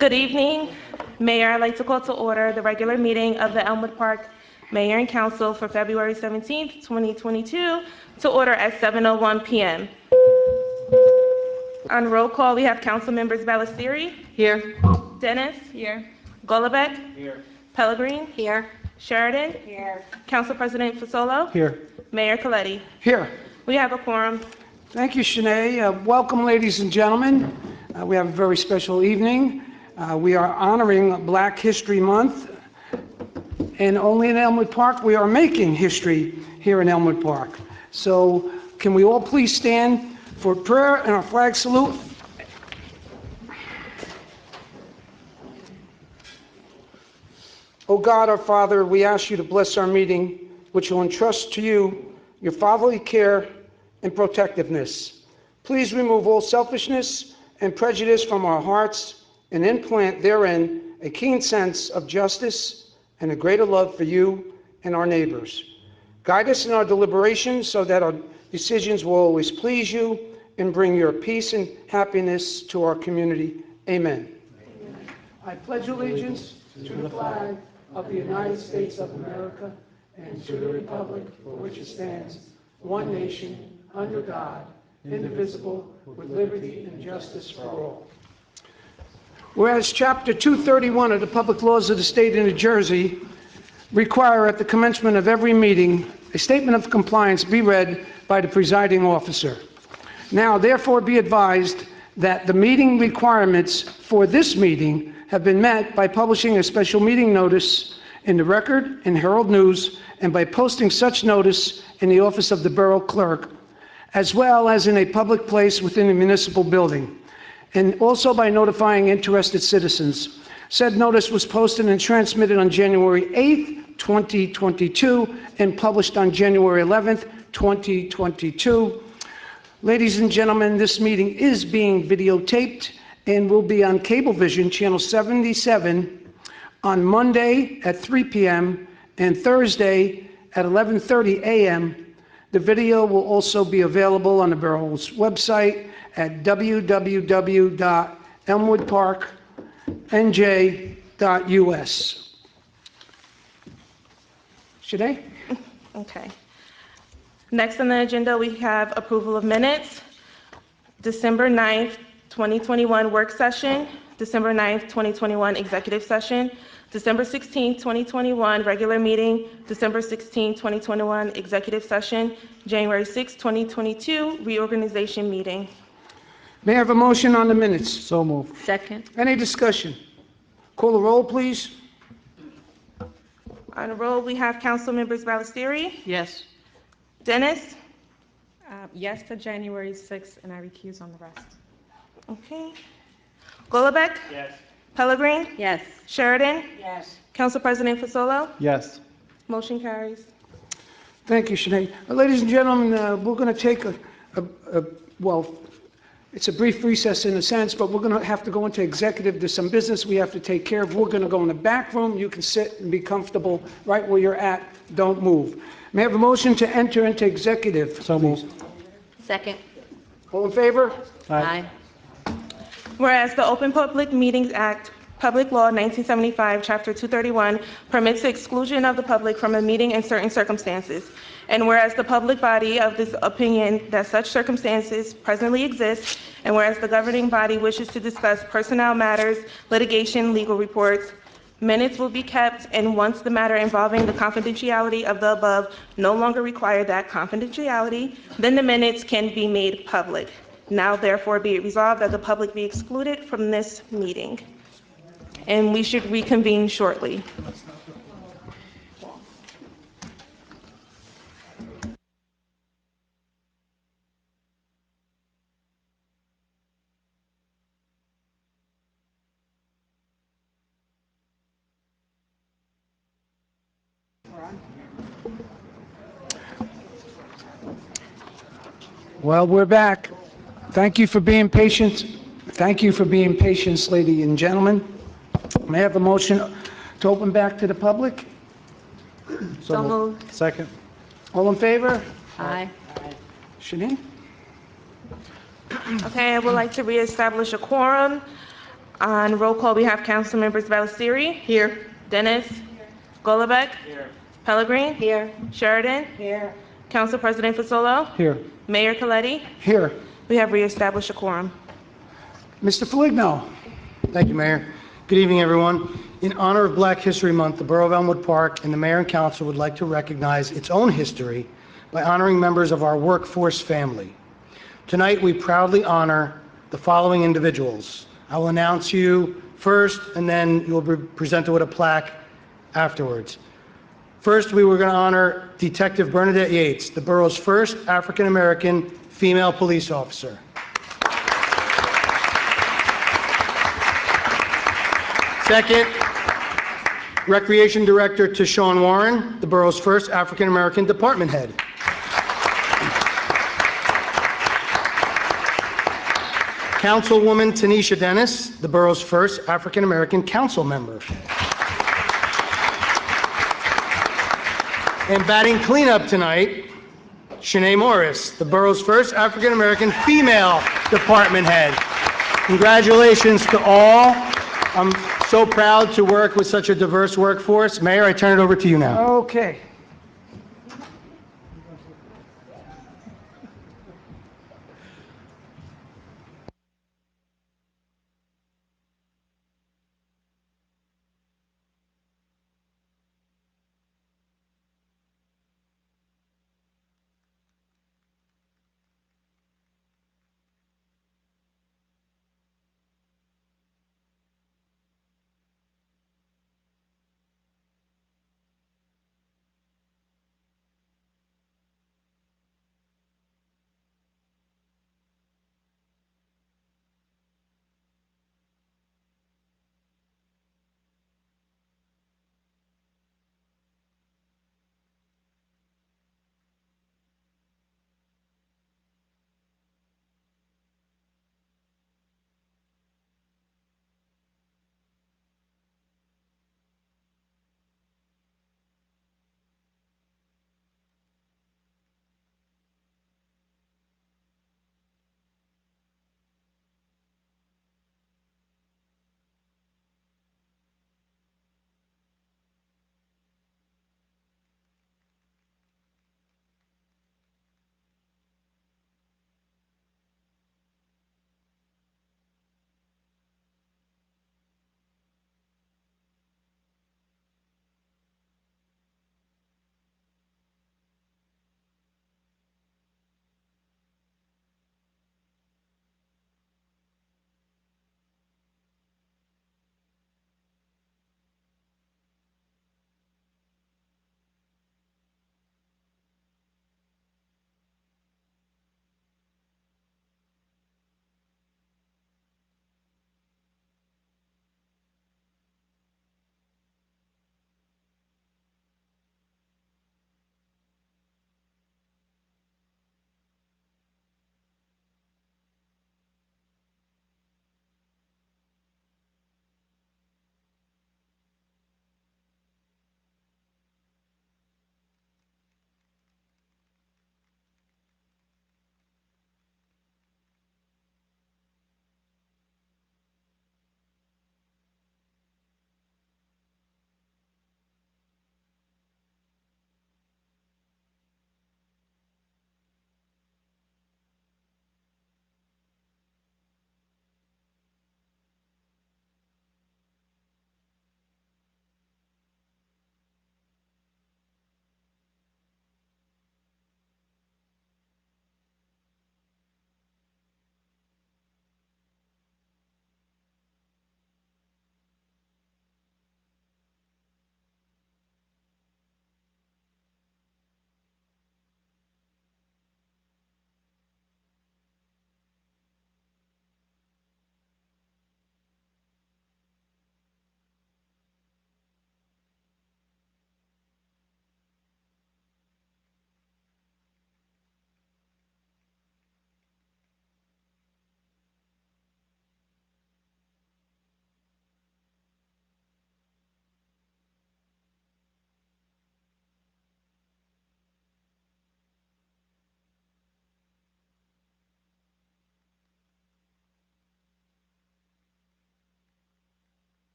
Good evening, Mayor. I'd like to call to order the regular meeting of the Elmwood Park Mayor and Council for February 17th, 2022, to order at 7:01 p.m. On roll call, we have Council Members Ballesteri. Here. Dennis. Here. Golobeck. Here. Pellegrin. Here. Sheridan. Here. Council President Fasolo. Here. Mayor Coletti. Here. We have a quorum. Thank you, Shanae. Welcome, ladies and gentlemen. We have a very special evening. We are honoring Black History Month, and only in Elmwood Park we are making history here in Elmwood Park. So can we all please stand for prayer and our flag salute? O God, our Father, we ask you to bless our meeting, which will entrust to you your fatherly care and protectiveness. Please remove all selfishness and prejudice from our hearts and implant therein a keen sense of justice and a greater love for you and our neighbors. Guide us in our deliberations so that our decisions will always please you and bring your peace and happiness to our community. Amen. I pledge allegiance to the flag of the United States of America and to the republic for which it stands, one nation, under God, indivisible, with liberty and justice for all. Whereas Chapter 231 of the Public Laws of the State of New Jersey require at the commencement of every meeting a statement of compliance be read by the presiding officer. Now, therefore, be advised that the meeting requirements for this meeting have been met by publishing a special meeting notice in the Record and Herald News and by posting such notice in the office of the Borough Clerk, as well as in a public place within the municipal building, and also by notifying interested citizens. Said notice was posted and transmitted on January 8th, 2022, and published on January 11th, 2022. Ladies and gentlemen, this meeting is being videotaped and will be on Cablevision Channel 77 on Monday at 3 p.m. and Thursday at 11:30 a.m. The video will also be available on the borough's website at www.elmwoodparknj.us. Shanae? Okay. Next on the agenda, we have approval of minutes. December 9th, 2021 work session, December 9th, 2021 executive session, December 16th, 2021 regular meeting, December 16th, 2021 executive session, January 6th, 2022 reorganization meeting. May I have a motion on the minutes? So moved. Second. Any discussion? Call the roll, please. On the roll, we have Council Members Ballesteri. Yes. Dennis. Yes to January 6th, and I recuse on the rest. Okay. Golobeck. Yes. Pellegrin. Yes. Sheridan. Yes. Council President Fasolo. Yes. Motion carries. Thank you, Shanae. Ladies and gentlemen, we're going to take well, it's a brief recess in a sense, but we're going to have to go into executive. There's some business we have to take care of. We're going to go in the back room. You can sit and be comfortable right where you're at. Don't move. May I have a motion to enter into executive? So moved. Second. All in favor? Aye. Whereas the Open Public Meetings Act, Public Law 1975, Chapter 231, permits the exclusion of the public from a meeting in certain circumstances. And whereas the public body of this opinion that such circumstances presently exist, and whereas the governing body wishes to discuss personnel matters, litigation, legal reports, minutes will be kept, and once the matter involving the confidentiality of the above no longer require that confidentiality, then the minutes can be made public. Now therefore be it resolved that the public be excluded from this meeting. And we should reconvene shortly. Well, we're back. Thank you for being patient. Thank you for being patient, ladies and gentlemen. May I have a motion to open back to the public? So moved. Second. All in favor? Aye. Shanae? Okay, I would like to reestablish a quorum. On roll call, we have council members Valesari. Here. Dennis. Golubek. Here. Pellegrin. Here. Sheridan. Here. Council President Fasolo. Here. Mayor Coletti. Here. We have reestablished a quorum. Mr. Foligno. Thank you, Mayor. Good evening, everyone. In honor of Black History Month, the Borough of Elmwood Park and the Mayor and Council would like to recognize its own history by honoring members of our workforce family. Tonight, we proudly honor the following individuals. I will announce you first, and then you will be presented with a plaque afterwards. First, we were going to honor Detective Bernadette Yates, the borough's first African-American female police officer. Second, Recreation Director Tashawn Warren, the borough's first African-American department head. Councilwoman Tanisha Dennis, the borough's first African-American council member. And batting cleanup tonight, Shanae Morris, the borough's first African-American female department head. Congratulations to all. I'm so proud to work with such a diverse workforce. Mayor, I turn it over to you now. Okay.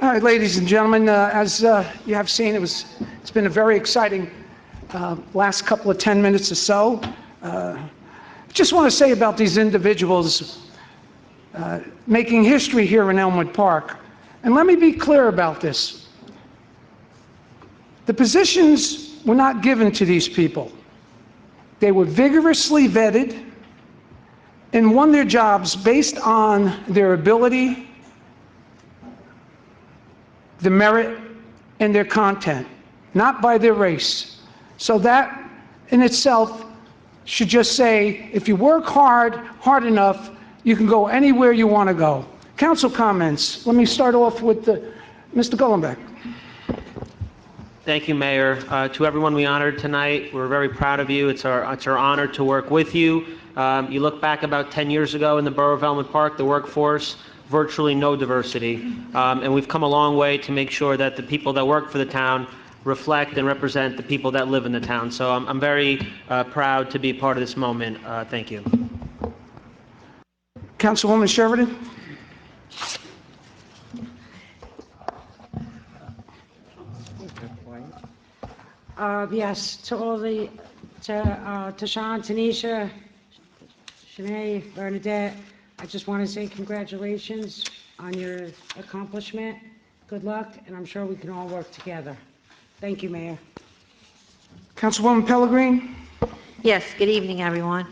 All right, ladies and gentlemen, as you have seen, it's been a very exciting last couple of 10 minutes or so. Just want to say about these individuals making history here in Elmwood Park. And let me be clear about this. The positions were not given to these people. They were vigorously vetted and won their jobs based on their ability, the merit, and their content, not by their race. So that in itself should just say, if you work hard enough, you can go anywhere you want to go. Council comments. Let me start off with Mr. Golombek. Thank you, Mayor. To everyone we honored tonight, we're very proud of you. It's our honor to work with you. You look back about 10 years ago in the borough of Elmwood Park, the workforce, virtually no diversity. And we've come a long way to make sure that the people that work for the town reflect and represent the people that live in the town. So I'm very proud to be part of this moment. Thank you. Councilwoman Sheridan. Yes, to all to Sean, Tanisha, Shanae, Bernadette, I just want to say congratulations on your accomplishment. Good luck, and I'm sure we can all work together. Thank you, Mayor. Councilwoman Pellegrini. Yes, good evening, everyone.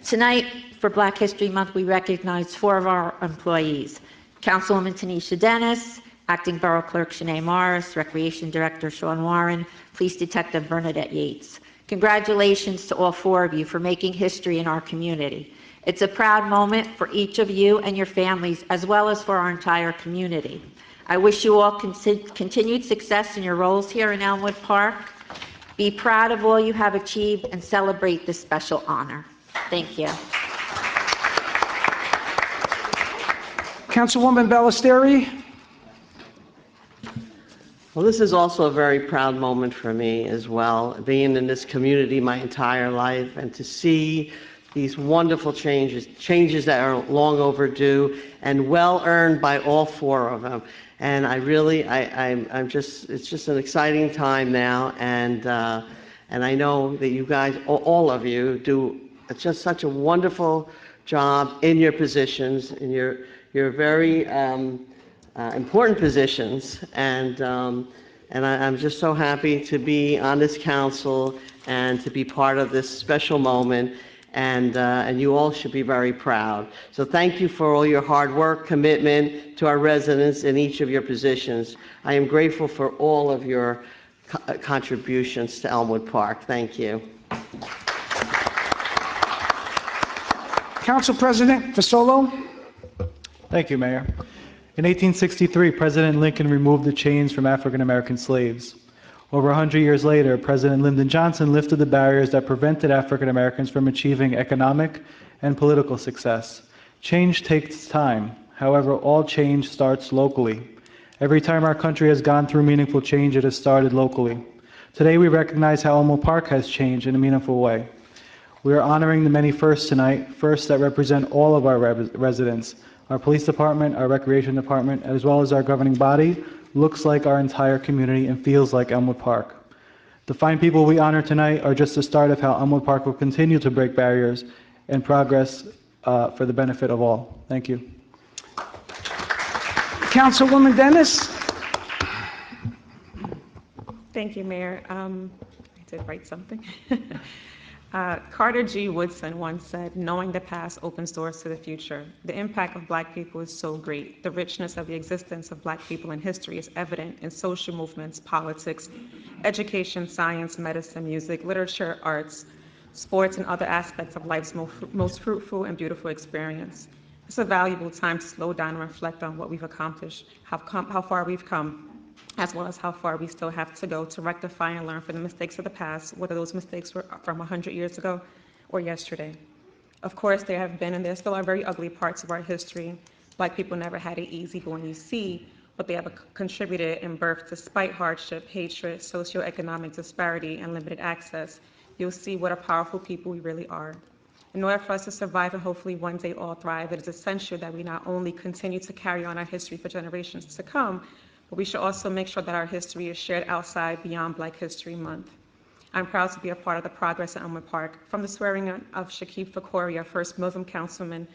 Tonight, for Black History Month, we recognize 4 of our employees. Councilwoman Tanisha Dennis, Acting Borough Clerk Shanae Morris, Recreation Director Sean Warren, Police Detective Bernadette Yates. Congratulations to all 4 of you for making history in our community. It's a proud moment for each of you and your families, as well as for our entire community. I wish you all continued success in your roles here in Elmwood Park. Be proud of all you have achieved and celebrate this special honor. Thank you. Councilwoman Ballesteri. Well, this is also a very proud moment for me as well, being in this community my entire life and to see these wonderful changes that are long overdue and well earned by all 4 of them. And I'm just, it's just an exciting time now. And I know that you guys, all of you, do just such a wonderful job in your positions, in your very important positions, and I'm just so happy to be on this council and to be part of this special moment, and you all should be very proud. So thank you for all your hard work, commitment to our residents in each of your positions. I am grateful for all of your contributions to Elmwood Park. Thank you. Council President Fasolo. Thank you, Mayor. In 1863, President Lincoln removed the chains from African American slaves. Over 100 years later, President Lyndon Johnson lifted the barriers that prevented African Americans from achieving economic and political success. Change takes time. However, all change starts locally. Every time our country has gone through meaningful change, it has started locally. Today, we recognize how Elmwood Park has changed in a meaningful way. We are honoring the many firsts tonight, firsts that represent all of our residents. Our police department, our recreation department, as well as our governing body, looks like our entire community and feels like Elmwood Park. The fine people we honor tonight are just the start of how Elmwood Park will continue to break barriers and progress for the benefit of all. Thank you. Councilwoman Dennis. Thank you, Mayor. I did write something. Carter G. Woodson once said, "Knowing the past opens doors to the future." The impact of Black people is so great. The richness of the existence of Black people in history is evident in social movements, politics, education, science, medicine, music, literature, arts, sports, and other aspects of life's most fruitful and beautiful experience. It's a valuable time to slow down and reflect on what we've accomplished, how far we've come, as well as how far we still have to go to rectify and learn from the mistakes of the past, whether those mistakes were from 100 years ago or yesterday. Of course, there have been and there still are very ugly parts of our history. Black people never had it easy, but when you see what they have contributed in birth despite hardship, hatred, socioeconomic disparity, and limited access, you'll see what a powerful people we really are. In order for us to survive and hopefully one day all thrive, it is essential that we not only continue to carry on our history for generations to come, but we should also make sure that our history is shared outside beyond Black History Month. I'm proud to be a part of the progress at Elmwood Park, from the swearing in of Shakib Fakori, our first Muslim councilman,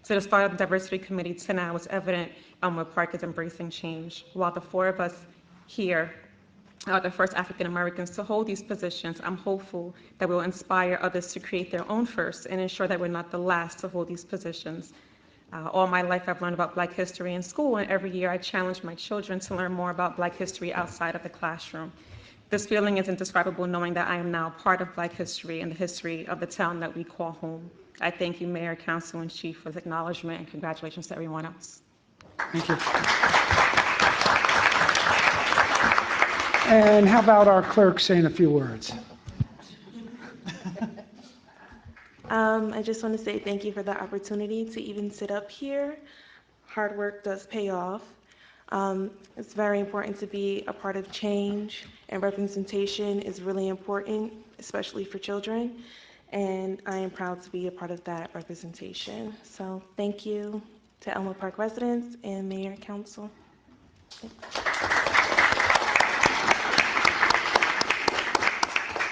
to the start of the Diversity Committee to now. It's evident Elmwood Park is embracing change. While the four of us here are the first African Americans to hold these positions, I'm hopeful that we'll inspire others to create their own first and ensure that we're not the last to hold these positions. All my life, I've learned about Black history in school, and every year I challenge my children to learn more about Black history outside of the classroom. This feeling is indescribable, knowing that I am now part of Black history and the history of the town that we call home. I thank you, Mayor, Council, and Chief, for the acknowledgement, and congratulations to everyone else. Thank you. And how about our clerk saying a few words? I just want to say thank you for the opportunity to even sit up here. Hard work does pay off. It's very important to be a part of change, and representation is really important, especially for children. And I am proud to be a part of that representation. So thank you to Elmwood Park residents and Mayor and Council.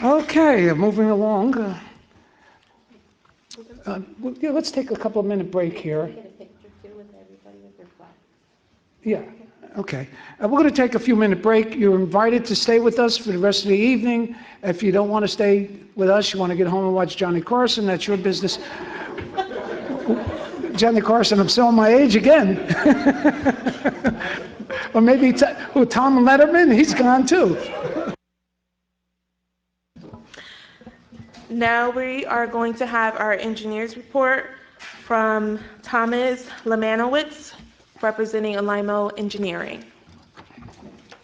Okay, moving along. Yeah, let's take a couple of minute break here. Yeah, okay. We're going to take a few minute break. You're invited to stay with us for the rest of the evening. If you don't want to stay with us, you want to get home and watch Johnny Carson, that's your business. Johnny Carson, I'm showing my age again. Or maybe Tom Letterman, he's gone too. Now we are going to have our engineers report from Thomas Lemanowitz, representing Alimo Engineering.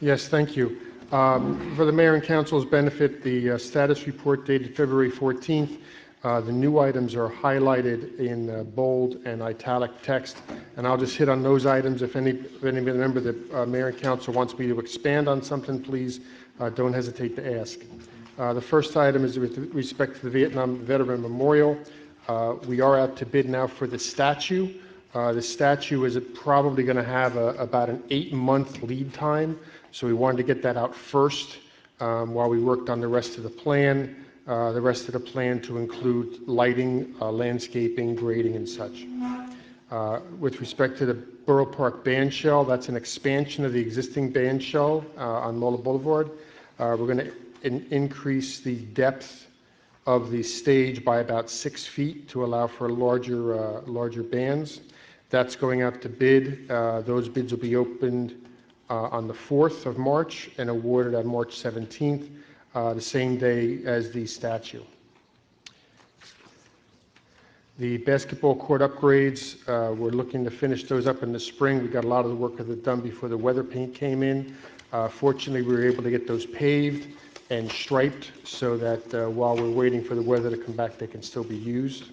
Yes, thank you. For the mayor and council's benefit, the status report dated February 14th, the new items are highlighted in bold and italic text, and I'll just hit on those items. If any member of the mayor and council wants me to expand on something, please don't hesitate to ask. The first item is with respect to the Vietnam Veteran Memorial. We are out to bid now for the statue. The statue is probably going to have about an 8-month lead time, so we wanted to get that out first while we worked on the rest of the plan. The rest of the plan to include lighting, landscaping, grading, and such. With respect to the Borough Park band shell, that's an expansion of the existing band shell on Mola Boulevard. We're going to increase the depth of the stage by about 6 feet to allow for larger bands. That's going out to bid. Those bids will be opened on the 4th of March and awarded on March 17th, the same day as the statue. The basketball court upgrades, we're looking to finish those up in the spring. We got a lot of the work of it done before the weather paint came in. Fortunately, we were able to get those paved and striped so that while we're waiting for the weather to come back, they can still be used.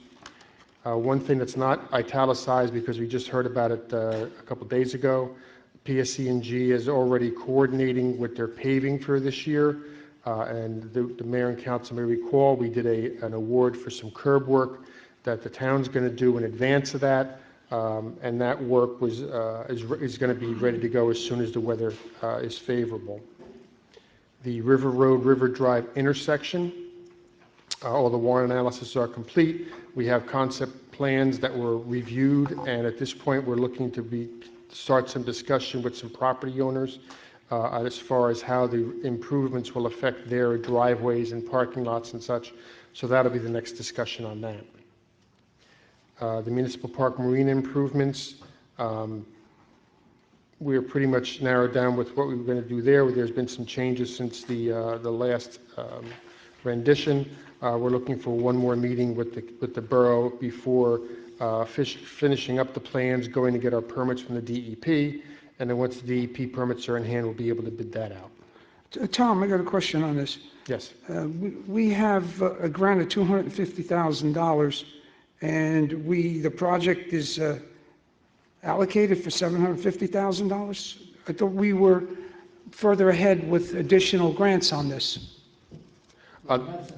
One thing that's not italicized, because we just heard about it a couple days ago, PSC&G is already coordinating with their paving for this year. And the mayor and council may recall, we did an award for some curb work that the town's going to do in advance of that. And that work is going to be ready to go as soon as the weather is favorable. The River Road, River Drive intersection, all the warrant analysis are complete. We have concept plans that were reviewed, and at this point we're looking to start some discussion with some property owners as far as how the improvements will affect their driveways and parking lots and such. So that'll be the next discussion on that. The Municipal Park Marina improvements, we are pretty much narrowed down with what we were going to do there. There's been some changes since the last rendition. We're looking for one more meeting with the borough before finishing up the plans, going to get our permits from the DEP, and then once the DEP permits are in hand, we'll be able to bid that out. Tom, I got a question on this. Yes. We have a grant of $250,000, and the project is allocated for $750,000. I thought we were further ahead with additional grants on this. We have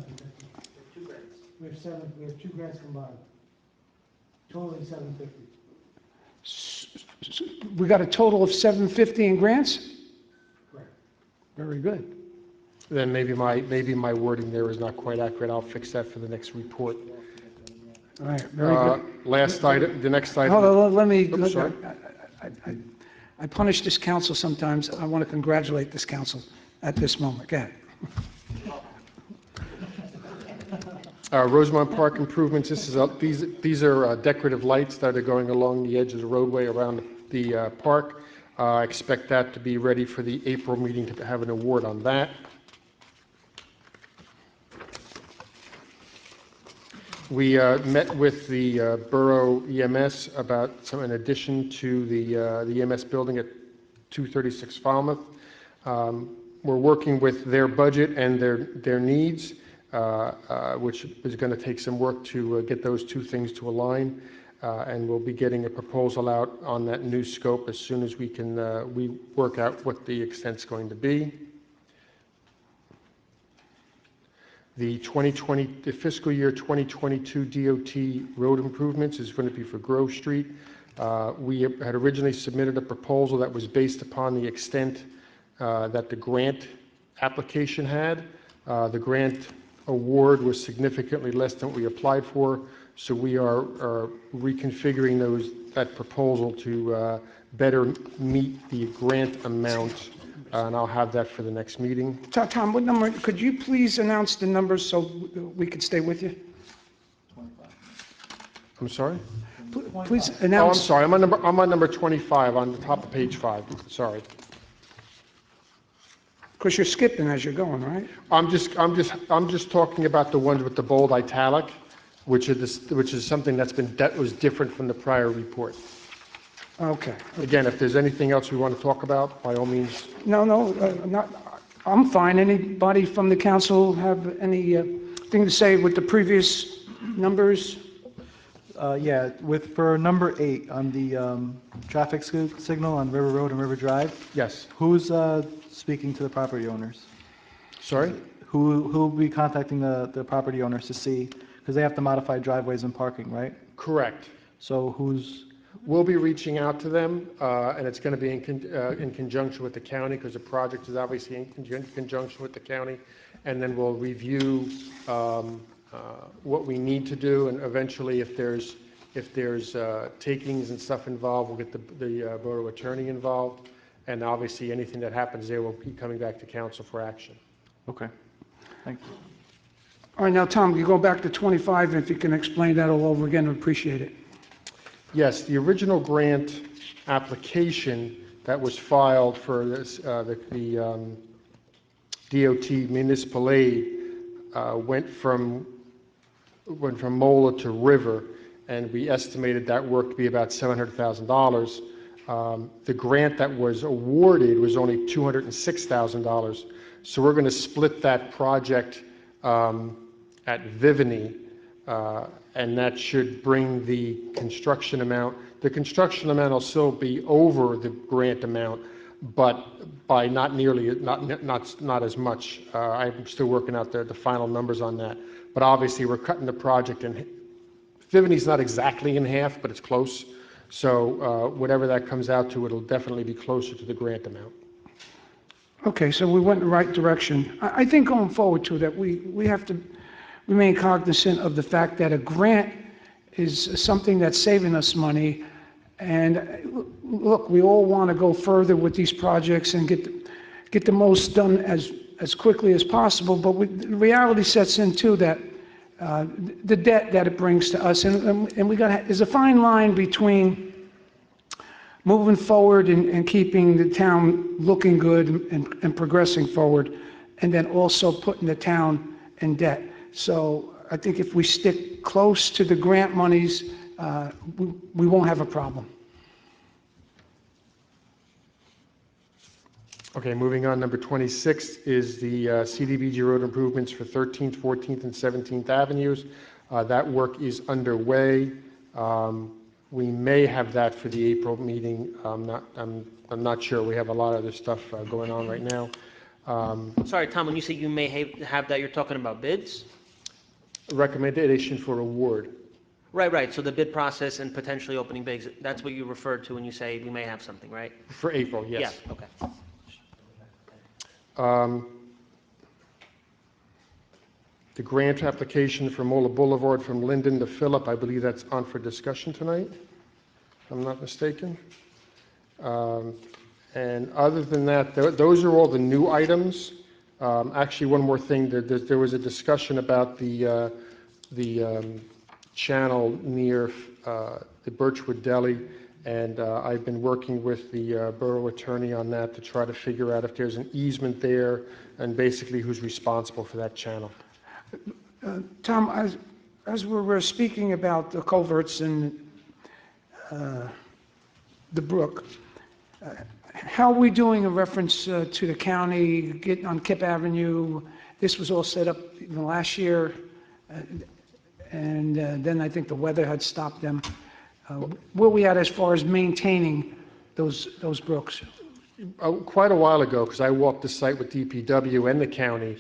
2 grants combined, totaling $750. We got a total of $750 in grants? Very good. Then maybe my wording there is not quite accurate. I'll fix that for the next report. All right, very good. Last item, the next item. Hold on, let me, Oops, sorry. I punish this council sometimes. I want to congratulate this council at this moment. Go ahead. Rosemont Park improvements, these are decorative lights that are going along the edge of the roadway around the park. I expect that to be ready for the April meeting to have an award on that. We met with the Borough EMS about an addition to the EMS building at 236 Falmouth. We're working with their budget and their needs, which is going to take some work to get those two things to align. And we'll be getting a proposal out on that new scope as soon as we work out what the extent's going to be. The fiscal year 2022 DOT road improvements is going to be for Grove Street. We had originally submitted a proposal that was based upon the extent that the grant application had. The grant award was significantly less than what we applied for, so we are reconfiguring that proposal to better meet the grant amount, and I'll have that for the next meeting. Tom, what number, could you please announce the numbers so we could stay with you? I'm sorry? Please Oh, I'm announce. sorry. I'm on number 25 on the top of page 5. Sorry. Because you're skipping as you're going, right? I'm just talking about the ones with the bold italic, which is something that was different from the prior report. Okay. Again, if there's anything else we want to talk about, by all means. No, I'm fine. Anybody from the council have anything to say with the previous numbers? Yeah, for number 8 on the traffic signal on River Road and River Drive, Yes. who's speaking to the property owners? Sorry? Who will be contacting the property owners to see, because they have to modify driveways and parking, right? Correct. So who's, We'll be reaching out to them, and it's going to be in conjunction with the county, because the project is obviously in conjunction with the county, and then we'll review what we need to do, and eventually, if there's takings and stuff involved, we'll get the borough attorney involved, and obviously, anything that happens there will be coming back to council for action. okay, thank you. All right, now, Tom, you go back to 25, if you can explain that all over again, I'd appreciate it. Yes, the original grant application that was filed for this, the DOT municipal aid went from Mola to River, and we estimated that work to be about $700,000. The grant that was awarded was only $206,000. So we're going to split that project at Viveny, and that should bring the construction amount. The construction amount will still be over the grant amount, but by not as much. I'm still working out the final numbers on that. But obviously, we're cutting the project in. Viveny's not exactly in half, but it's close. So whatever that comes out to, it'll definitely be closer to the grant amount. Okay, so we went in the right direction. I think going forward too, that we have to remain cognizant of the fact that a grant is something that's saving us money. And look, we all want to go further with these projects and get the most done as quickly as possible. But the reality sets in too that the debt that it brings to us, and there's a fine line between moving forward and keeping the town looking good and progressing forward, and then also putting the town in debt. So I think if we stick close to the grant monies, we won't have a problem. Okay, moving on, number 26 is the CDBG road improvements for 13th, 14th, and 17th Avenues. That work is underway. We may have that for the April meeting. I'm not sure. We have a lot of other stuff going on right now. Sorry, Tom, when you say you may have that, you're talking about bids? Recommendation for award. Right. So the bid process and potentially opening bids, that's what you referred to when you say we may have something, right? For April, yes. Yeah, okay. The grant application for Mola Boulevard from Linden to Phillip, I believe that's on for discussion tonight, if I'm not mistaken. And other than that, those are all the new items. Actually, one more thing, there was a discussion about the channel near the Birchwood Deli, and I've been working with the borough attorney on that to try to figure out if there's an easement there and basically who's responsible for that channel. Tom, as we're speaking about the culverts and the brook, how are we doing in reference to the county, getting on Kip Avenue? This was all set up even last year, and then I think the weather had stopped them. Where are we at as far as maintaining those brooks? Quite a while ago, because I walked the site with DPW and the county,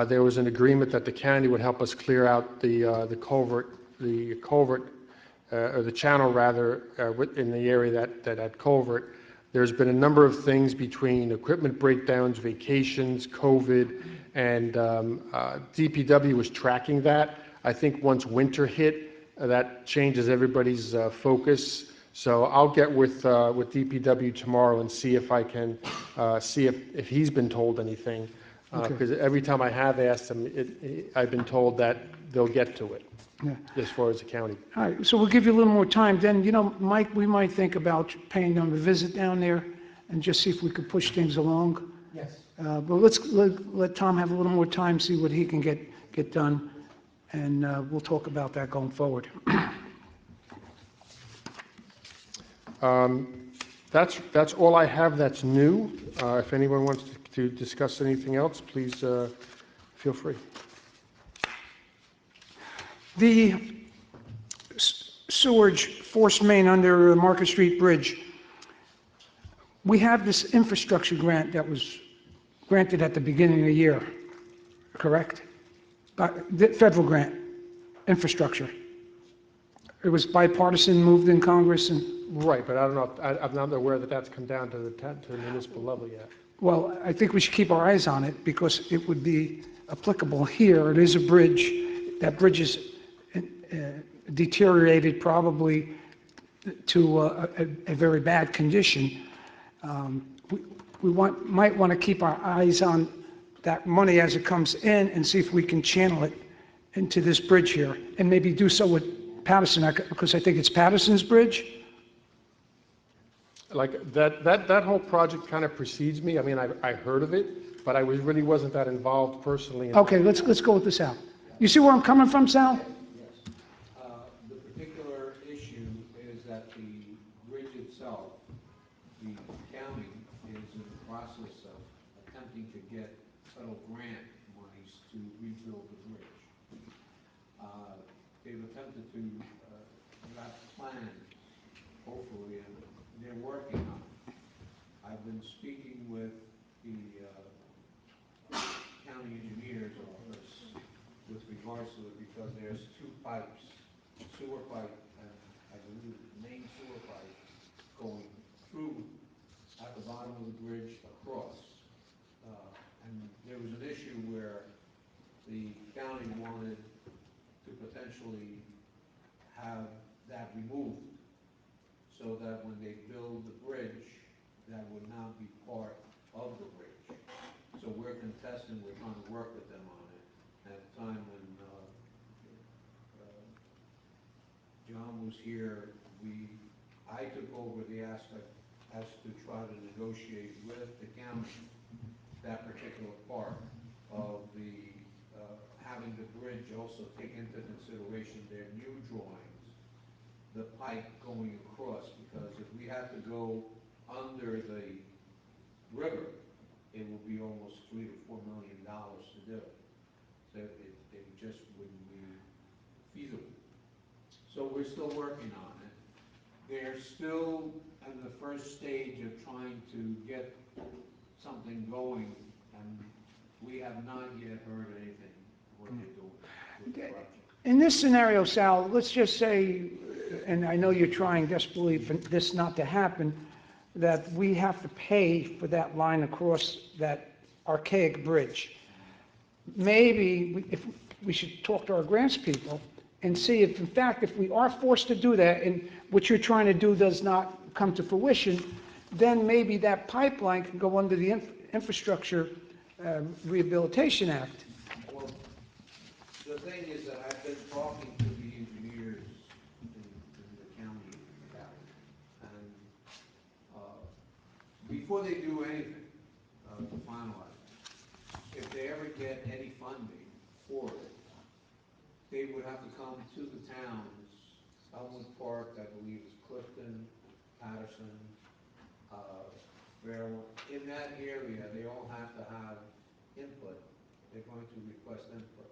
there was an agreement that the county would help us clear out the culvert, or the channel rather, in the area that had culvert. There's been a number of things between equipment breakdowns, vacations, COVID, and DPW was tracking that. I think once winter hit, that changes everybody's focus. So I'll get with DPW tomorrow and see if I can see if he's been told anything. Because every time I have asked him, I've been told that they'll get to it, as far as the county. All right, so we'll give you a little more time. Then, Mike, we might think about paying them a visit down there and just see if we could push things along. Yes. But let's let Tom have a little more time, see what he can get done, and we'll talk about that going forward. That's all I have that's new. If anyone wants to discuss anything else, please feel free. The sewage force main under Market Street Bridge, we have this infrastructure grant that was granted at the beginning of the year, correct? The federal grant, infrastructure. It was bipartisan, moved in Congress, and Right, but I don't know, I'm not aware that that's come down to the municipal level yet. well, I think we should keep our eyes on it because it would be applicable here. It is a bridge. That bridge is deteriorated probably to a very bad condition. We might want to keep our eyes on that money as it comes in and see if we can channel it into this bridge here and maybe do so with Patterson, because I think it's Patterson's bridge. Like that whole project kind of precedes me. I mean, I heard of it, but I really wasn't that involved personally. Okay, let's go with this, Sal. You see where I'm coming from, Sal? Yes. The particular issue is that the bridge itself, the county is in the process of attempting to get federal grant monies to rebuild the bridge. They've attempted to draft a plan, hopefully, and they're working on it. I've been speaking with the county engineer's office with regards to it because there's two pipes, sewer pipe and I believe the main sewer pipe going through at the bottom of the bridge across. And there was an issue where the county wanted to potentially have that removed so that when they build the bridge, that would not be part of the bridge. So we're contesting, we're trying to work with them on it. At the time when John was here, I took over the aspect as to try to negotiate with the county that particular part of the having the bridge also take into consideration their new drawings, the pipe going across, because if we had to go under the river, it would be almost $3 to $4 million to do it. So it just wouldn't be feasible. So we're still working on it. They're still in the first stage of trying to get something going, and we have not yet heard anything what they're doing with the project. In this scenario, Sal, let's just say, and I know you're trying desperately for this not to happen, that we have to pay for that line across that archaic bridge. Maybe if we should talk to our grants people and see if, in fact, if we are forced to do that and what you're trying to do does not come to fruition, then maybe that pipeline can go under the Infrastructure Rehabilitation Act. Well, the thing is that I've been talking to the engineers in the county about it. And before they do anything to finalize, if they ever get any funding for it, they would have to come to the towns, Elmwood Park, I believe is Clifton, Patterson, Fairlawn. In that area, they all have to have input. They're going to request input.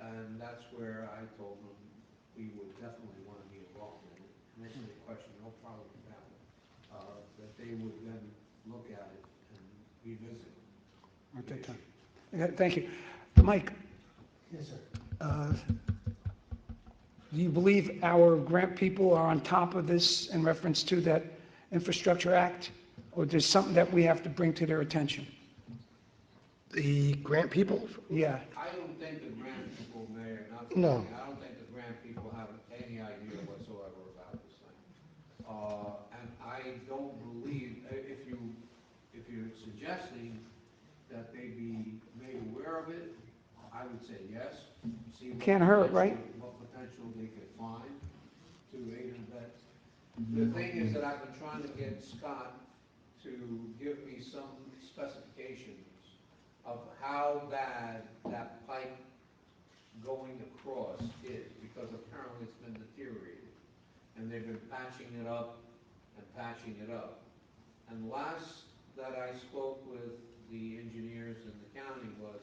And that's where I told them we would definitely want to be involved in it. And they said, question, no problem with that. That they would then look at it and revisit it. Okay, Tom. Yeah, thank you. Mike? Yes, sir. Do you believe our grant people are on top of this in reference to that Infrastructure Act? Or there's something that we have to bring to their attention? The grant people? Yeah. I don't think the grant people, Mayor, No. I don't think the grant people have any idea whatsoever about this thing. And I don't believe, if you're suggesting that they be made aware of it, I would say yes. See what Can't hurt, right? What potential they could find to aid and abet. The thing is that I've been trying to get Scott to give me some specifications of how bad that pipe going across is, because apparently it's been deteriorated. And they've been patching it up and patching it up. And last that I spoke with the engineers in the county was,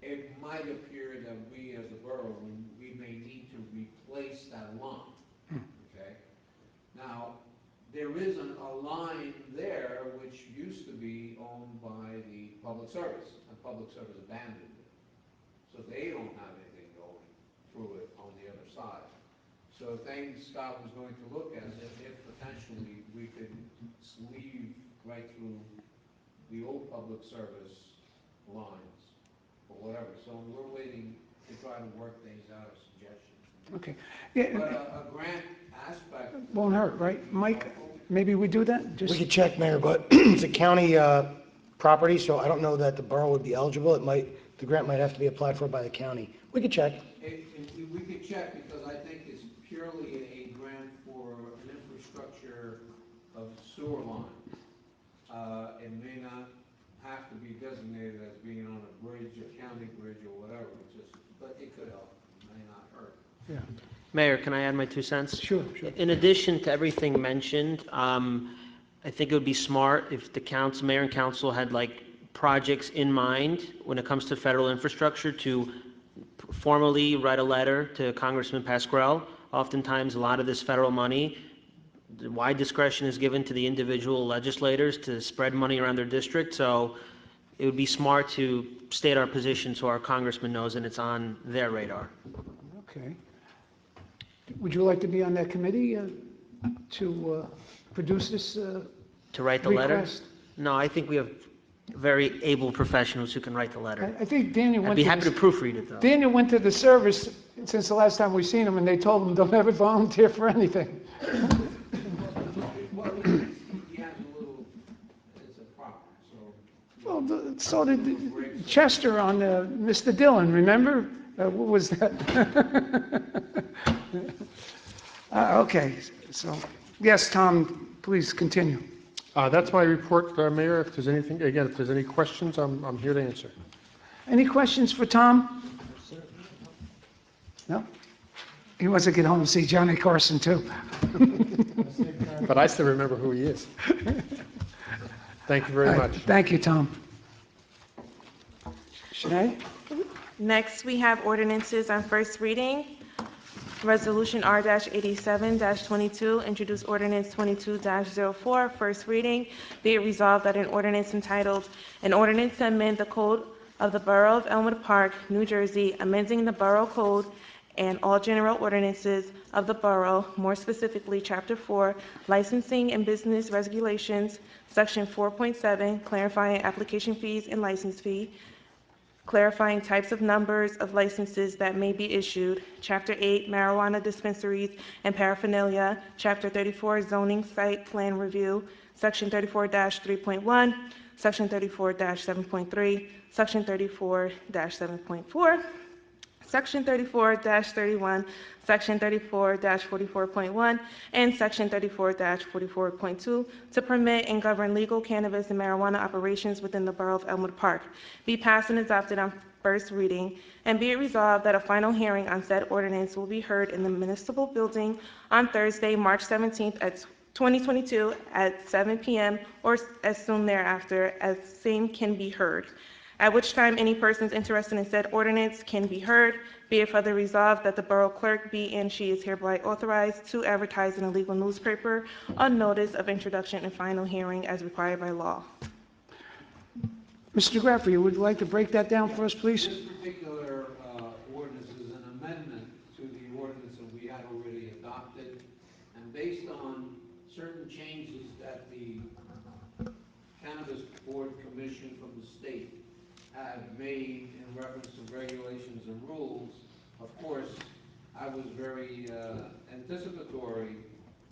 it might appear that we as a borough, we may need to replace that line, okay? Now, there is a line there which used to be owned by the Public Service, and Public Service abandoned it. So they don't have anything going through it on the other side. So the thing Scott was going to look at is if potentially we could sleeve right through the old Public Service lines, or whatever. So we're waiting to try to work things out, a suggestion. Okay. Yeah, But a grant aspect. won't hurt, right? Mike, maybe we do that? Just We could check, Mayor, but it's a county property, so I don't know that the borough would be eligible. The grant might have to be applied for by the county. We could check. We could check, because I think it's purely a grant for an infrastructure of sewer line. It may not have to be designated as being on a bridge, a county bridge or whatever, but it could help, it may not hurt. Yeah. Mayor, can I add my 2 cents? Sure, sure. In addition to everything mentioned, I think it would be smart if the council, mayor and council had like projects in mind when it comes to federal infrastructure to formally write a letter to Congressman Pascrell. Oftentimes, a lot of this federal money, wide discretion is given to the individual legislators to spread money around their district. So it would be smart to state our position so our congressman knows and it's on their radar. Okay. Would you like to be on that committee to produce this To write the letter? request? No, I think we have very able professionals who can write the letter. I think Daniel I'd went be to happy to the, proofread it, though. Daniel went to the service since the last time we've seen him, and they told him, don't ever volunteer for anything. Well, he has a little, it's a problem, so. Well, so did Chester on Mr. Dillon, remember? What was that? Okay, so, yes, Tom, please continue. That's my report, Mayor. If there's anything, again, if there's any questions, I'm here to answer. Any questions for Tom? No? He wants to get home and see Johnny Carson, too. But I still remember who he is. Thank you very All right, much. Thank you, Tom. Shanae? Next, we have ordinances on first reading. Resolution R-87-22, introduce ordinance 22-04, first reading. Be it resolved that an ordinance entitled, an ordinance to amend the code of the Borough of Elmwood Park, New Jersey, amending the Borough Code and all general ordinances of the borough, more specifically Chapter 4, Licensing and Business Regulations, Section 4.7, clarifying application fees and license fee, clarifying types of numbers of licenses that may be issued, Chapter 8, marijuana dispensaries and paraphernalia, Chapter 34, zoning site plan review, Section 34-3.1, Section 34-7.3, Section 34-7.4, Section 34-31, Section 34-44.1, and Section 34-44.2 to permit and govern legal cannabis and marijuana operations within the Borough of Elmwood Park, be passed and adopted on first reading, and be it resolved that a final hearing on said ordinance will be heard in the municipal building on Thursday, March 17th at 2022 at 7 p.m. or as soon thereafter as same can be heard, at which time any persons interested in said ordinance can be heard. Be it further resolved that the borough clerk be and she is hereby authorized to advertise in a legal newspaper on notice of introduction and final hearing as required by law. Mr. DeGraffio, would you like to break that down for us, please? This particular ordinance is an amendment to the ordinance that we had already adopted, and based on certain changes that the Cannabis Board Commission from the state have made in reference to regulations and rules. Of course, I was very anticipatory,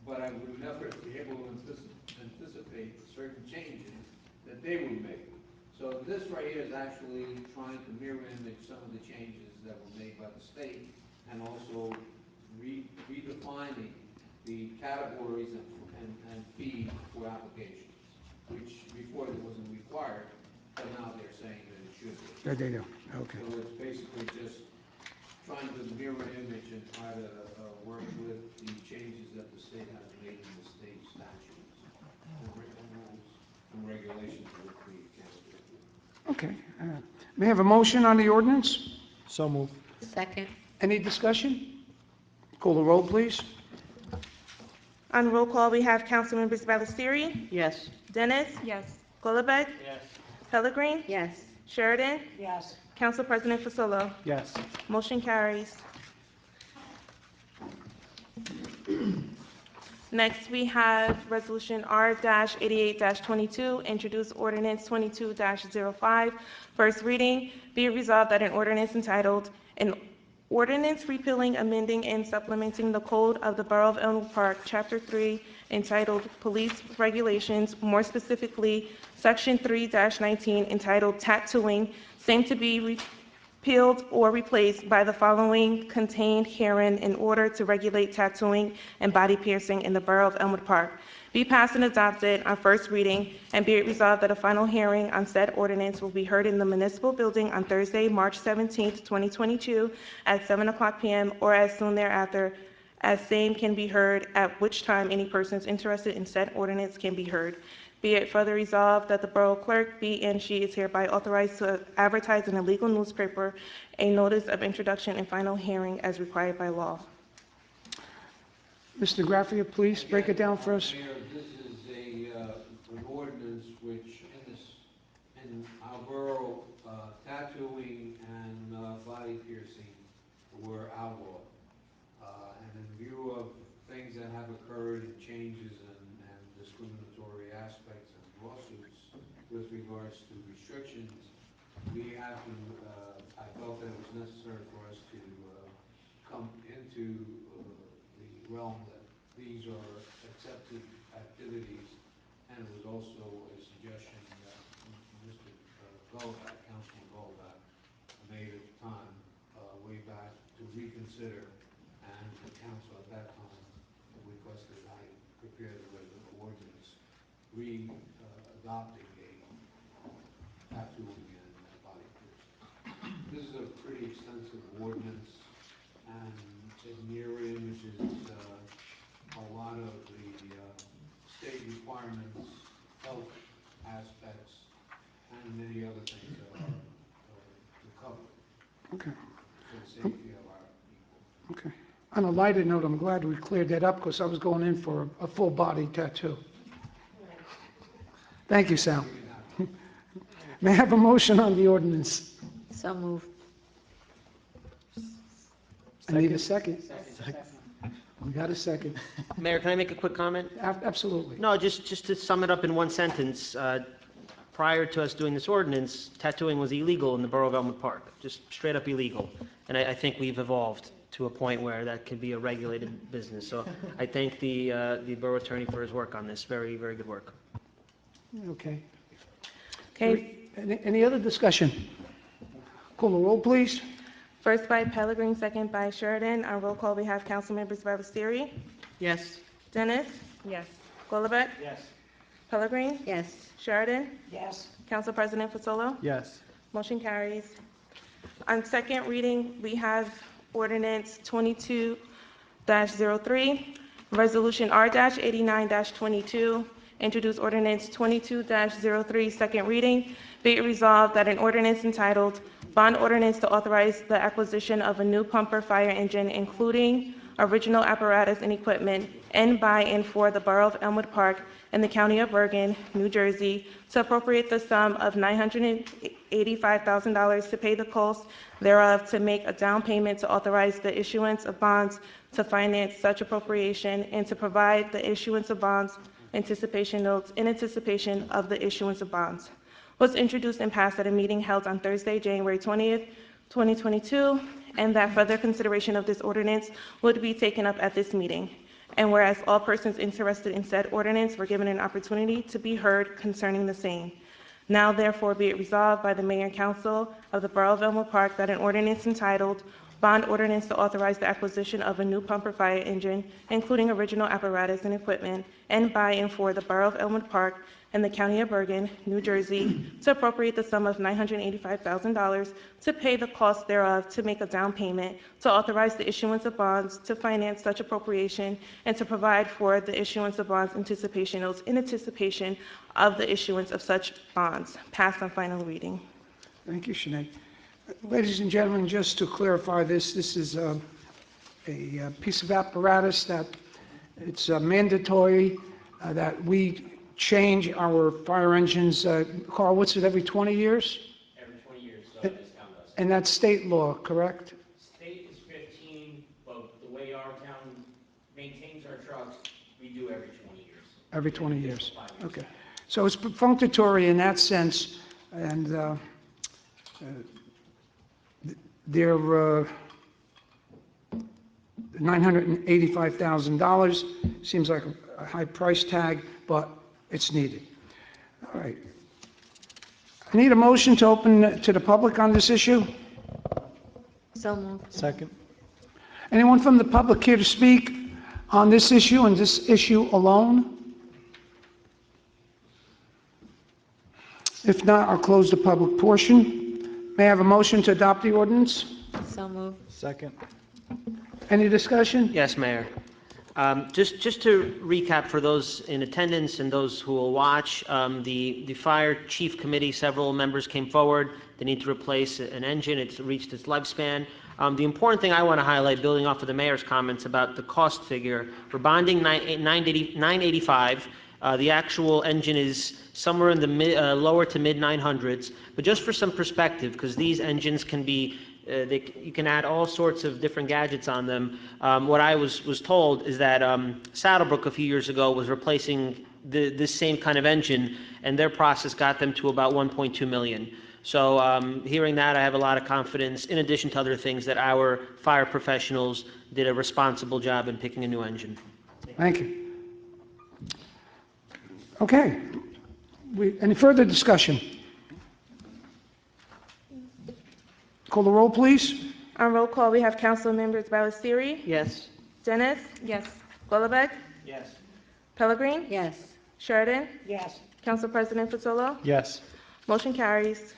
but I would never be able to anticipate certain changes that they would make. So this right here is actually trying to mirror image some of the changes that were made by the state, and also redefining the categories and fees for applications, which before it wasn't required, but now they're saying that it should be. Yeah, they do. Okay. So it's basically just trying to mirror image and try to work with the changes that the state has made in the state statutes and rules and regulations with the cannabis. Okay. May I have a motion on the ordinance? So moved. Second. Any discussion? Call the roll, please. On roll call, we have council members Ballesteri, Yes. Dennis, Yes. Golubek, Yes. Pellegrin, Yes. Sheridan, Yes. Council President Fasolo. Yes. Motion carries. Next, we have Resolution R-88-22, introduce ordinance 22-05, first reading. Be it resolved that an ordinance entitled, "An Ordinance Repealing, Amending, and Supplementing the Code of the Borough of Elmwood Park, Chapter 3, entitled Police Regulations," more specifically, Section 3-19, entitled Tattooing, same to be repealed or replaced by the following contained herein in order to regulate tattooing and body piercing in the Borough of Elmwood Park, be passed and adopted on first reading, and be it resolved that a final hearing on said ordinance will be heard in the municipal building on Thursday, March 17th, 2022, at 7:00 p.m. or as soon thereafter, as same can be heard, at which time any persons interested in said ordinance can be heard. Be it further resolved that the borough clerk be and she is hereby authorized to advertise in a legal newspaper a notice of introduction and final hearing as required by law. Mr. DeGraffio, please break it down for us. Mayor, this is an ordinance which in our borough, tattooing and body piercing were outlawed. And in view of things that have occurred and changes and discriminatory aspects and lawsuits with regards to restrictions, we have to, I felt that it was necessary for us to come into the realm that these are accepted activities, and it was also a suggestion that Mr. Golubek, Councilman Golubek, made at the time, way back to reconsider, and the council at that time requested I prepare the ordinance adopting a tattooing and body piercing. This is a pretty extensive ordinance, and it mirror images a lot of the state requirements, health aspects, and many other things that are covered Okay. for the safety of our people. Okay. On a lighter note, I'm glad we cleared that up because I was going in for a full body tattoo. Thank you, Sal. May I have a motion on the ordinance? So moved. I need a second. We got a second. Mayor, can I make a quick comment? Absolutely. No, just to sum it up in one sentence, prior to us doing this ordinance, tattooing was illegal in the Borough of Elmwood Park, just straight up illegal. And I think we've evolved to a point where that could be a regulated business. So I thank the borough attorney for his work on this. Very, very good work. Okay. Okay, Any other discussion? Call the roll, please. first by Pellegrin, second by Sheridan. On roll call, we have council members Valestiri, Yes. Dennis, Yes. Golubek, Yes. Pellegrin, Yes. Sheridan, Yes. Council President Fasolo. Yes. Motion carries. On second reading, we have ordinance 22-03, resolution R-89-22, introduce ordinance 22-03, second reading. Be it resolved that an ordinance entitled Bond Ordinance to Authorize the Acquisition of a New Pumper Fire Engine, including original apparatus and equipment, and by and for the Borough of Elmwood Park and the County of Bergen, New Jersey, to appropriate the sum of $985,000 to pay the cost thereof, to make a down payment to authorize the issuance of bonds to finance such appropriation, and to provide the issuance of bonds anticipation notes in anticipation of the issuance of bonds, was introduced and passed at a meeting held on Thursday, January 20th, 2022, and that further consideration of this ordinance would be taken up at this meeting. And whereas all persons interested in said ordinance were given an opportunity to be heard concerning the same. Now therefore be it resolved by the Mayor and Council of the Borough of Elmwood Park that an ordinance entitled Bond Ordinance to Authorize the Acquisition of a New Pumper Fire Engine, including original apparatus and equipment, and by and for the Borough of Elmwood Park and the County of Bergen, New Jersey, to appropriate the sum of $985,000 to pay the cost thereof, to make a down payment, to authorize the issuance of bonds to finance such appropriation, and to provide for the issuance of bonds anticipation notes in anticipation of the issuance of such bonds. Passed on final reading. Thank you, Sinead. Ladies and gentlemen, just to clarify this is a piece of apparatus that it's mandatory that we change our fire engines. Carl, what's it, every 20 years? Every 20 years, so this town does. And that's state law, correct? State is 15, but the way our town maintains our trucks, we do every 20 years. Every 20 years. 5 years. Okay. So it's perfunctory in that sense, and they're $985,000. Seems like a high price tag, but it's needed. All right. I need a motion to open to the public on this issue. So moved. Second. Anyone from the public here to speak on this issue and this issue alone? If not, I'll close the public portion. May I have a motion to adopt the ordinance? So moved. Second. Any discussion? Yes, Mayor. Just to recap for those in attendance and those who will watch, the Fire Chief Committee, several members came forward. They need to replace an engine. It's reached its lifespan. The important thing I want to highlight, building off of the mayor's comments about the cost figure, we're bonding $985. The actual engine is somewhere in the lower to mid 900s. But just for some perspective, because these engines can be you can add all sorts of different gadgets on them. What I was told is that Saddlebrook a few years ago was replacing this same kind of engine, and their process got them to about 1.2 million. So hearing that, I have a lot of confidence, in addition to other things, that our fire professionals did a responsible job in picking a new engine. Thank you. Okay. Any further discussion? Call the roll, please. On roll call, we have council members Valestiri, Yes. Dennis, Yes. Golubek, Yes. Pellegrin, Yes. Sheridan, Yes. Council President Fasolo. Yes. Motion carries.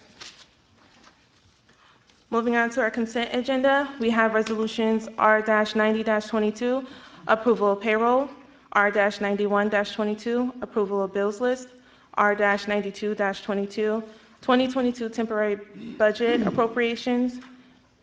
Moving on to our consent agenda, we have resolutions R-90-22, approval of payroll, R-91-22, approval of bills list, R-92-22, 2022 temporary budget appropriations,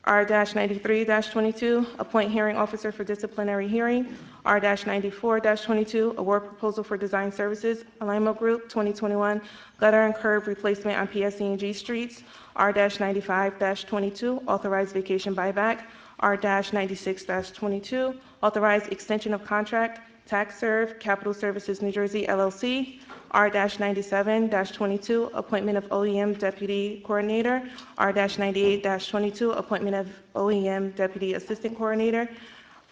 R-93-22, appoint hearing officer for disciplinary hearing, R-94-22, award proposal for design services, Alamo Group, 2021, gutter and curb replacement on PSE&G streets, R-95-22, authorized vacation buyback, R-96-22, authorize extension of contract, TaxServe Capital Services New Jersey LLC. R-97-22, appointment of OEM Deputy Coordinator. R-98-22, appointment of OEM Deputy Assistant Coordinator.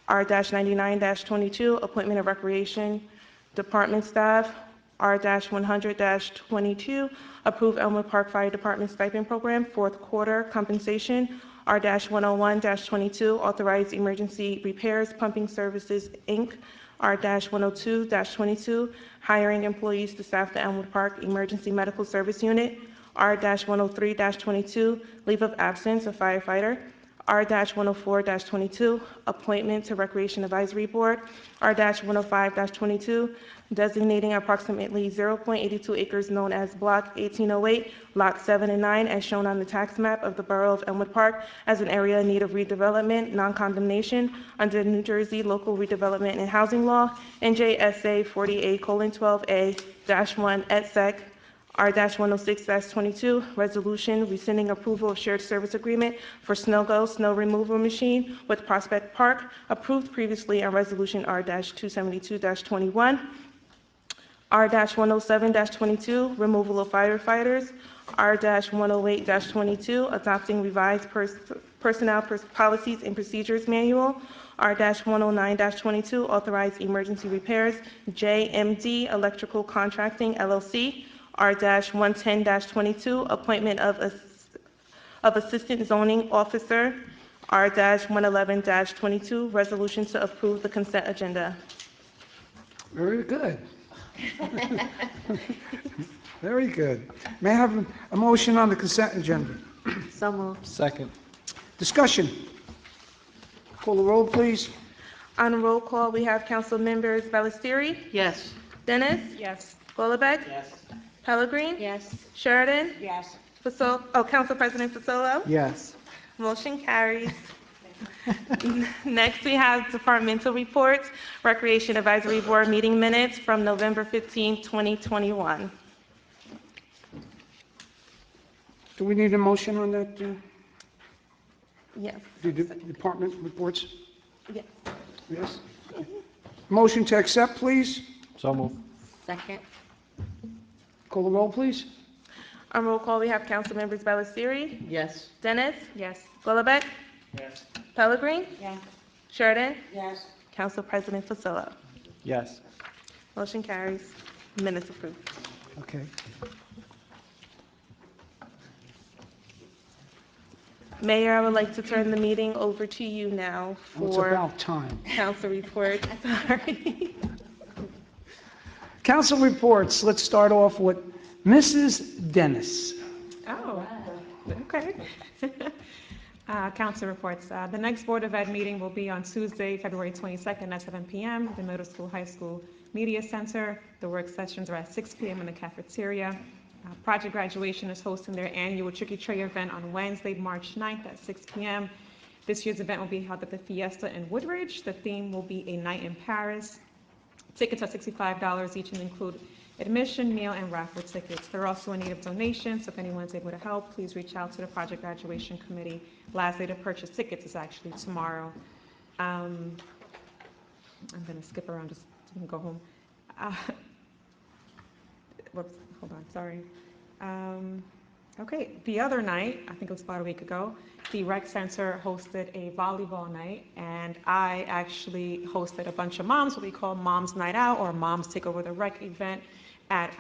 R-99-22, appointment of Recreation Department staff. R-100-22, approve Elmwood Park Fire Department stipend program, fourth quarter compensation. R-101-22, authorize emergency repairs pumping services, Inc. R-102-22, hiring employees to staff the Elmwood Park Emergency Medical Service Unit. R-103-22, leave of absence of firefighter. R-104-22, appointment to Recreation Advisory Board. R-105-22, designating approximately 0.82 acres known as Block 1808, Lots 7 and 9, as shown on the tax map of the Borough of Elmwood Park as an area in need of redevelopment, non-condemnation, under New Jersey Local Redevelopment and Housing Law, NJSA 48:12A-1 et sec. R-106-22, resolution rescinding approval of shared service agreement for SnowGo snow removal machine with Prospect Park, approved previously on resolution R-272-21. R-107-22, removal of firefighters. R-108-22, adopting revised personnel policies and procedures manual. R-109-22, authorize emergency repairs, JMD Electrical Contracting LLC. R-110-22, appointment of Assistant Zoning Officer. R-111-22, resolution to approve the consent agenda. Very good. Very good. May I have a motion on the consent agenda? So moved. Second. Discussion. Call the roll, please. On roll call, we have council members Ballesteri, Yes. Dennis, Yes. Golubek, Yes. Pellegrin, Yes. Sheridan, Yes. Council President Fasolo. Yes. Motion carries. Next, we have departmental reports, Recreation Advisory Board meeting minutes from November 15, 2021. Do we need a motion on that, Yes. the department reports? Yes. Yes? Motion to accept, please. So moved. Second. Call the roll, please. On roll call, we have council members Ballesteri, Yes. Dennis, Yes. Golubek, Yes. Pellegrin, Yes. Sheridan, Yes. Council President Fasolo. Yes. Motion carries. Minutes approved. Okay. Mayor, I would like to turn the meeting over to you now Well, it's for about time. council reports. Sorry. Council reports, let's start off with Mrs. Dennis. Oh, okay. Council reports. The next Board of Ed meeting will be on Tuesday, February 22nd at 7 p.m. The Middle School, High School Media Center. The work sessions are at 6 p.m. in the cafeteria. Project Graduation is hosting their annual Tricky Tray event on Wednesday, March 9th at 6 p.m. This year's event will be held at the Fiesta in Woodridge. The theme will be A Night in Paris. Tickets are $65 each and include admission, meal, and raffle tickets. They're also in need of donations, so if anyone's able to help, please reach out to the Project Graduation Committee. Last day to purchase tickets is actually tomorrow. I'm going to skip around, just go home. Whoops, hold on, sorry. Okay, the other night, I think it was about a week ago, the rec center hosted a volleyball night, and I actually hosted a bunch of moms, what we call Moms Night Out, or Moms Take Over the Rec event at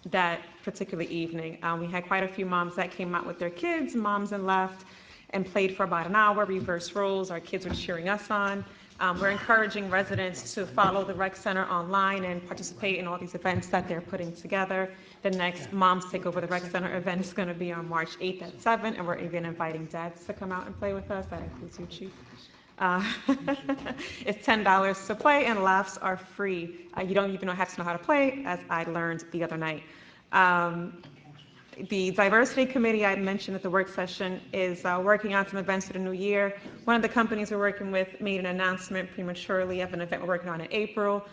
that particular evening. We had quite a few moms that came out with their kids, moms and left, and played for about an hour, reverse roles. Our kids were cheering us on. We're encouraging residents to follow the rec center online and participate in all these events that they're putting together. The next Moms Take Over the Rec Center event is going to be on March 8th at 7, and we're even inviting dads to come out and play with us. That includes you, Chief. It's $10 to play, and laughs are free. You don't even have to know how to play, as I learned the other night. The Diversity Committee I mentioned at the work session is working on some events for the new year. One of the companies we're working with made an announcement prematurely of an event we're working on in April.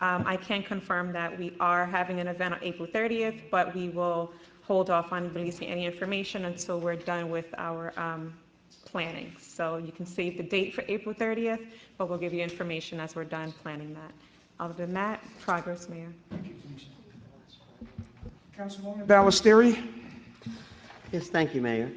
I can confirm that we are having an event on April 30th, but we will hold off on releasing any information until we're done with our planning. So you can save the date for April 30th, but we'll give you information as we're done planning that. Other than that, progress, Mayor. Councilwoman Ballesteri? Yes, thank you, Mayor.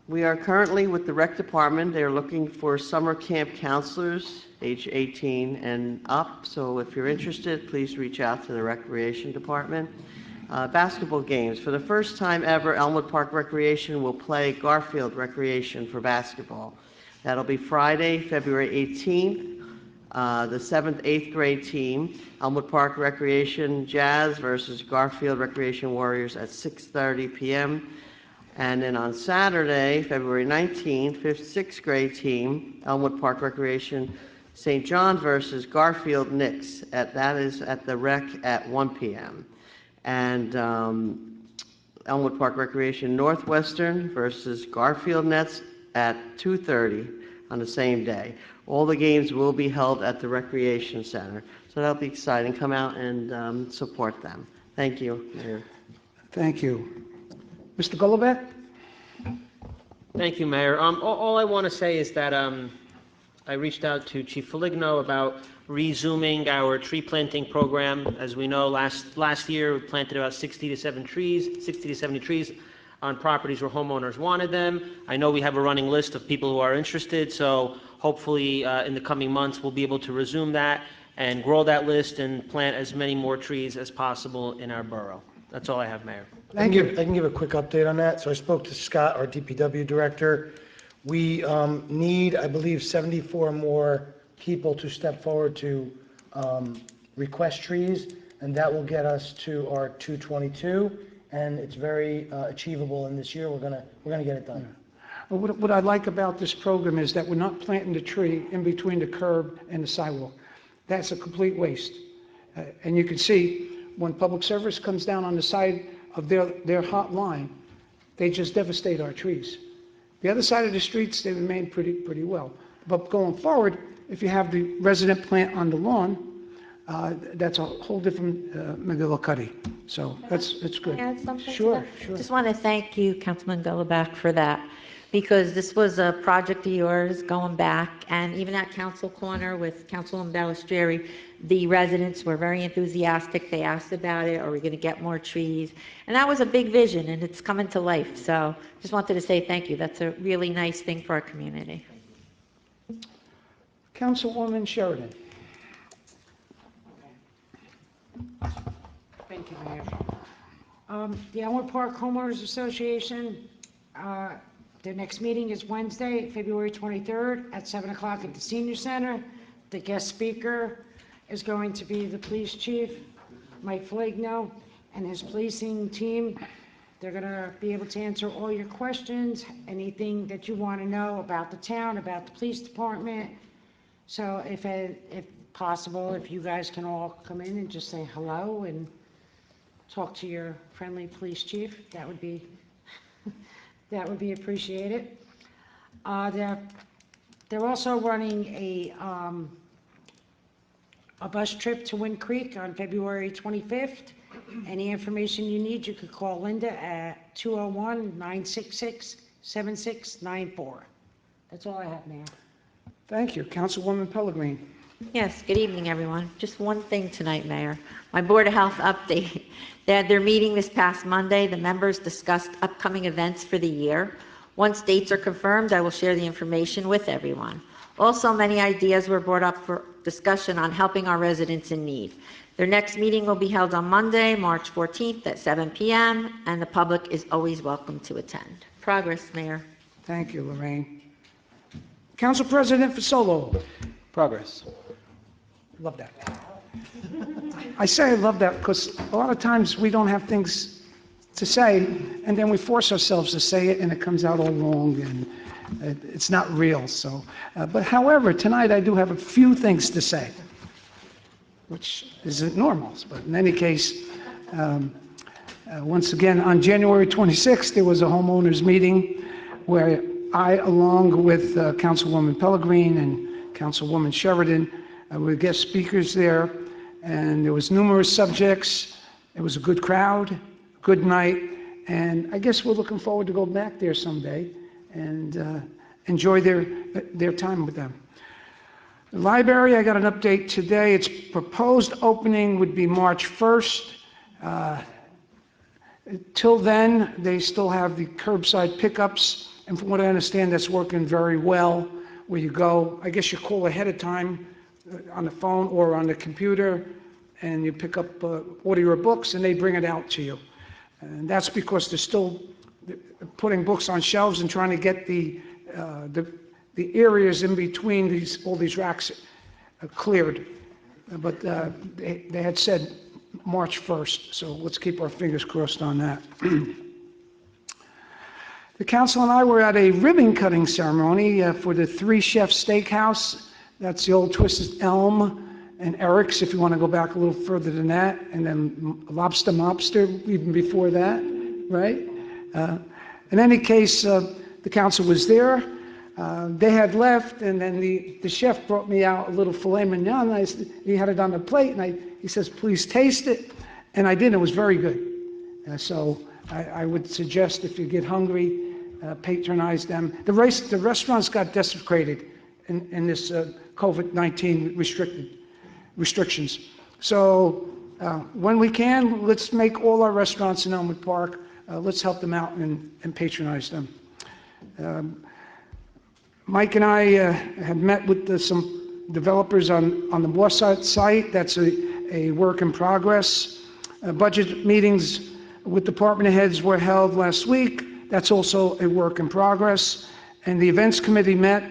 We are currently with the Rec Department. They're looking for summer camp counselors, age 18 and up. So if you're interested, please reach out to the Recreation Department. Basketball games. For the first time ever, Elmwood Park Recreation will play Garfield Recreation for basketball. That'll be Friday, February 18th. The 7th, 8th grade team, Elmwood Park Recreation Jazz versus Garfield Recreation Warriors at 6:30 p.m. And then on Saturday, February 19th, 5th, 6th grade team, Elmwood Park Recreation St. John versus Garfield Knicks. That is at the rec at 1 p.m. And Elmwood Park Recreation Northwestern versus Garfield Nets at 2:30 on the same day. All the games will be held at the Recreation Center. So that'll be exciting. Come out and support them. Thank you, Mayor. Thank you. Mr. Golombek? Thank you, Mayor. All I want to say is that I reached out to Chief Foligno about resuming our tree planting program. As we know, last year we planted about 60 to 70 trees on properties where homeowners wanted them. I know we have a running list of people who are interested, so hopefully in the coming months we'll be able to resume that and grow that list and plant as many more trees as possible in our borough. That's all I have, Mayor. Thank you. I can give a quick update on that. So I spoke to Scott, our DPW director. We need, I believe, 74 more people to step forward to request trees, and that will get us to our 222, and it's very achievable in this year. We're gonna get it done. What I like about this program is that we're not planting the tree in between the curb and the sidewalk. That's a complete waste. And you can see when public service comes down on the side of their hot line, they just devastate our trees. The other side of the streets, they remain pretty well. But going forward, if you have the resident plant on the lawn, that's a whole different McGillicuddy. So that's good. Can I add something to Sure, that? sure. Just want to thank you, Councilman Gullabak, for that, because this was a project of yours going back, and even at Council Corner with Councilwoman Ballesteri, the residents were very enthusiastic. They asked about it, are we going to get more trees? And that was a big vision, and it's coming to life. So just wanted to say thank you. That's a really nice thing for our community. Councilwoman Sheridan. Thank you, Mayor. The Elmwood Park Homeowners Association, their next meeting is Wednesday, February 23rd at 7 o'clock at the Senior Center. The guest speaker is going to be the police chief, Mike Foligno, and his policing team. They're going to be able to answer all your questions, anything that you want to know about the town, about the police department. So if possible, if you guys can all come in and just say hello and talk to your friendly police chief, that would be appreciated. They're also running a bus trip to Wind Creek on February 25th. Any information you need, you could call Linda at 201-966-7694. That's all I have, Mayor. Thank you. Councilwoman Pellegrini. Yes, good evening, everyone. Just one thing tonight, Mayor. My Board of Health update. They had their meeting this past Monday. The members discussed upcoming events for the year. Once dates are confirmed, I will share the information with everyone. Also, many ideas were brought up for discussion on helping our residents in need. Their next meeting will be held on Monday, March 14th at 7 p.m., and the public is always welcome to attend. Progress, Mayor. Thank you, Lorraine. Council President Fasolo. Progress. Love that. I say I love that because a lot of times we don't have things to say, and then we force ourselves to say it, and it comes out all wrong, and it's not real. So, but however, tonight I do have a few things to say, which isn't normal. But in any case, once again, on January 26th, there was a homeowners meeting where I, along with Councilwoman Pellegrini and Councilwoman Sheridan, were guest speakers there, and there was numerous subjects. It was a good crowd, good night, and I guess we're looking forward to go back there someday and enjoy their time with them. The library, I got an update today. Its proposed opening would be March 1st. Till then, they still have the curbside pickups, and from what I understand, that's working very well, where you go, I guess you call ahead of time on the phone or on the computer, and you pick up, order your books, and they bring it out to you. And that's because they're still putting books on shelves and trying to get the areas in between all these racks cleared. But they had said March 1st, so let's keep our fingers crossed on that. The council and I were at a ribbon cutting ceremony for the Three Chef Steakhouse. That's the old Twisted Elm and Eric's, if you want to go back a little further than that, and then Lobster Mobster even before that, right? In any case, the council was there. They had left, and then the chef brought me out a little filet mignon. He had it on the plate, and he says, "Please taste it." And I did. It was very good. So I would suggest if you get hungry, patronize them. The restaurants got desecrated in this COVID-19 restrictions. So when we can, let's make all our restaurants in Elmwood Park. Let's help them out and patronize them. Mike and I have met with some developers on the Wausau site. That's a work in progress. Budget meetings with department heads were held last week. That's also a work in progress. And the events committee met,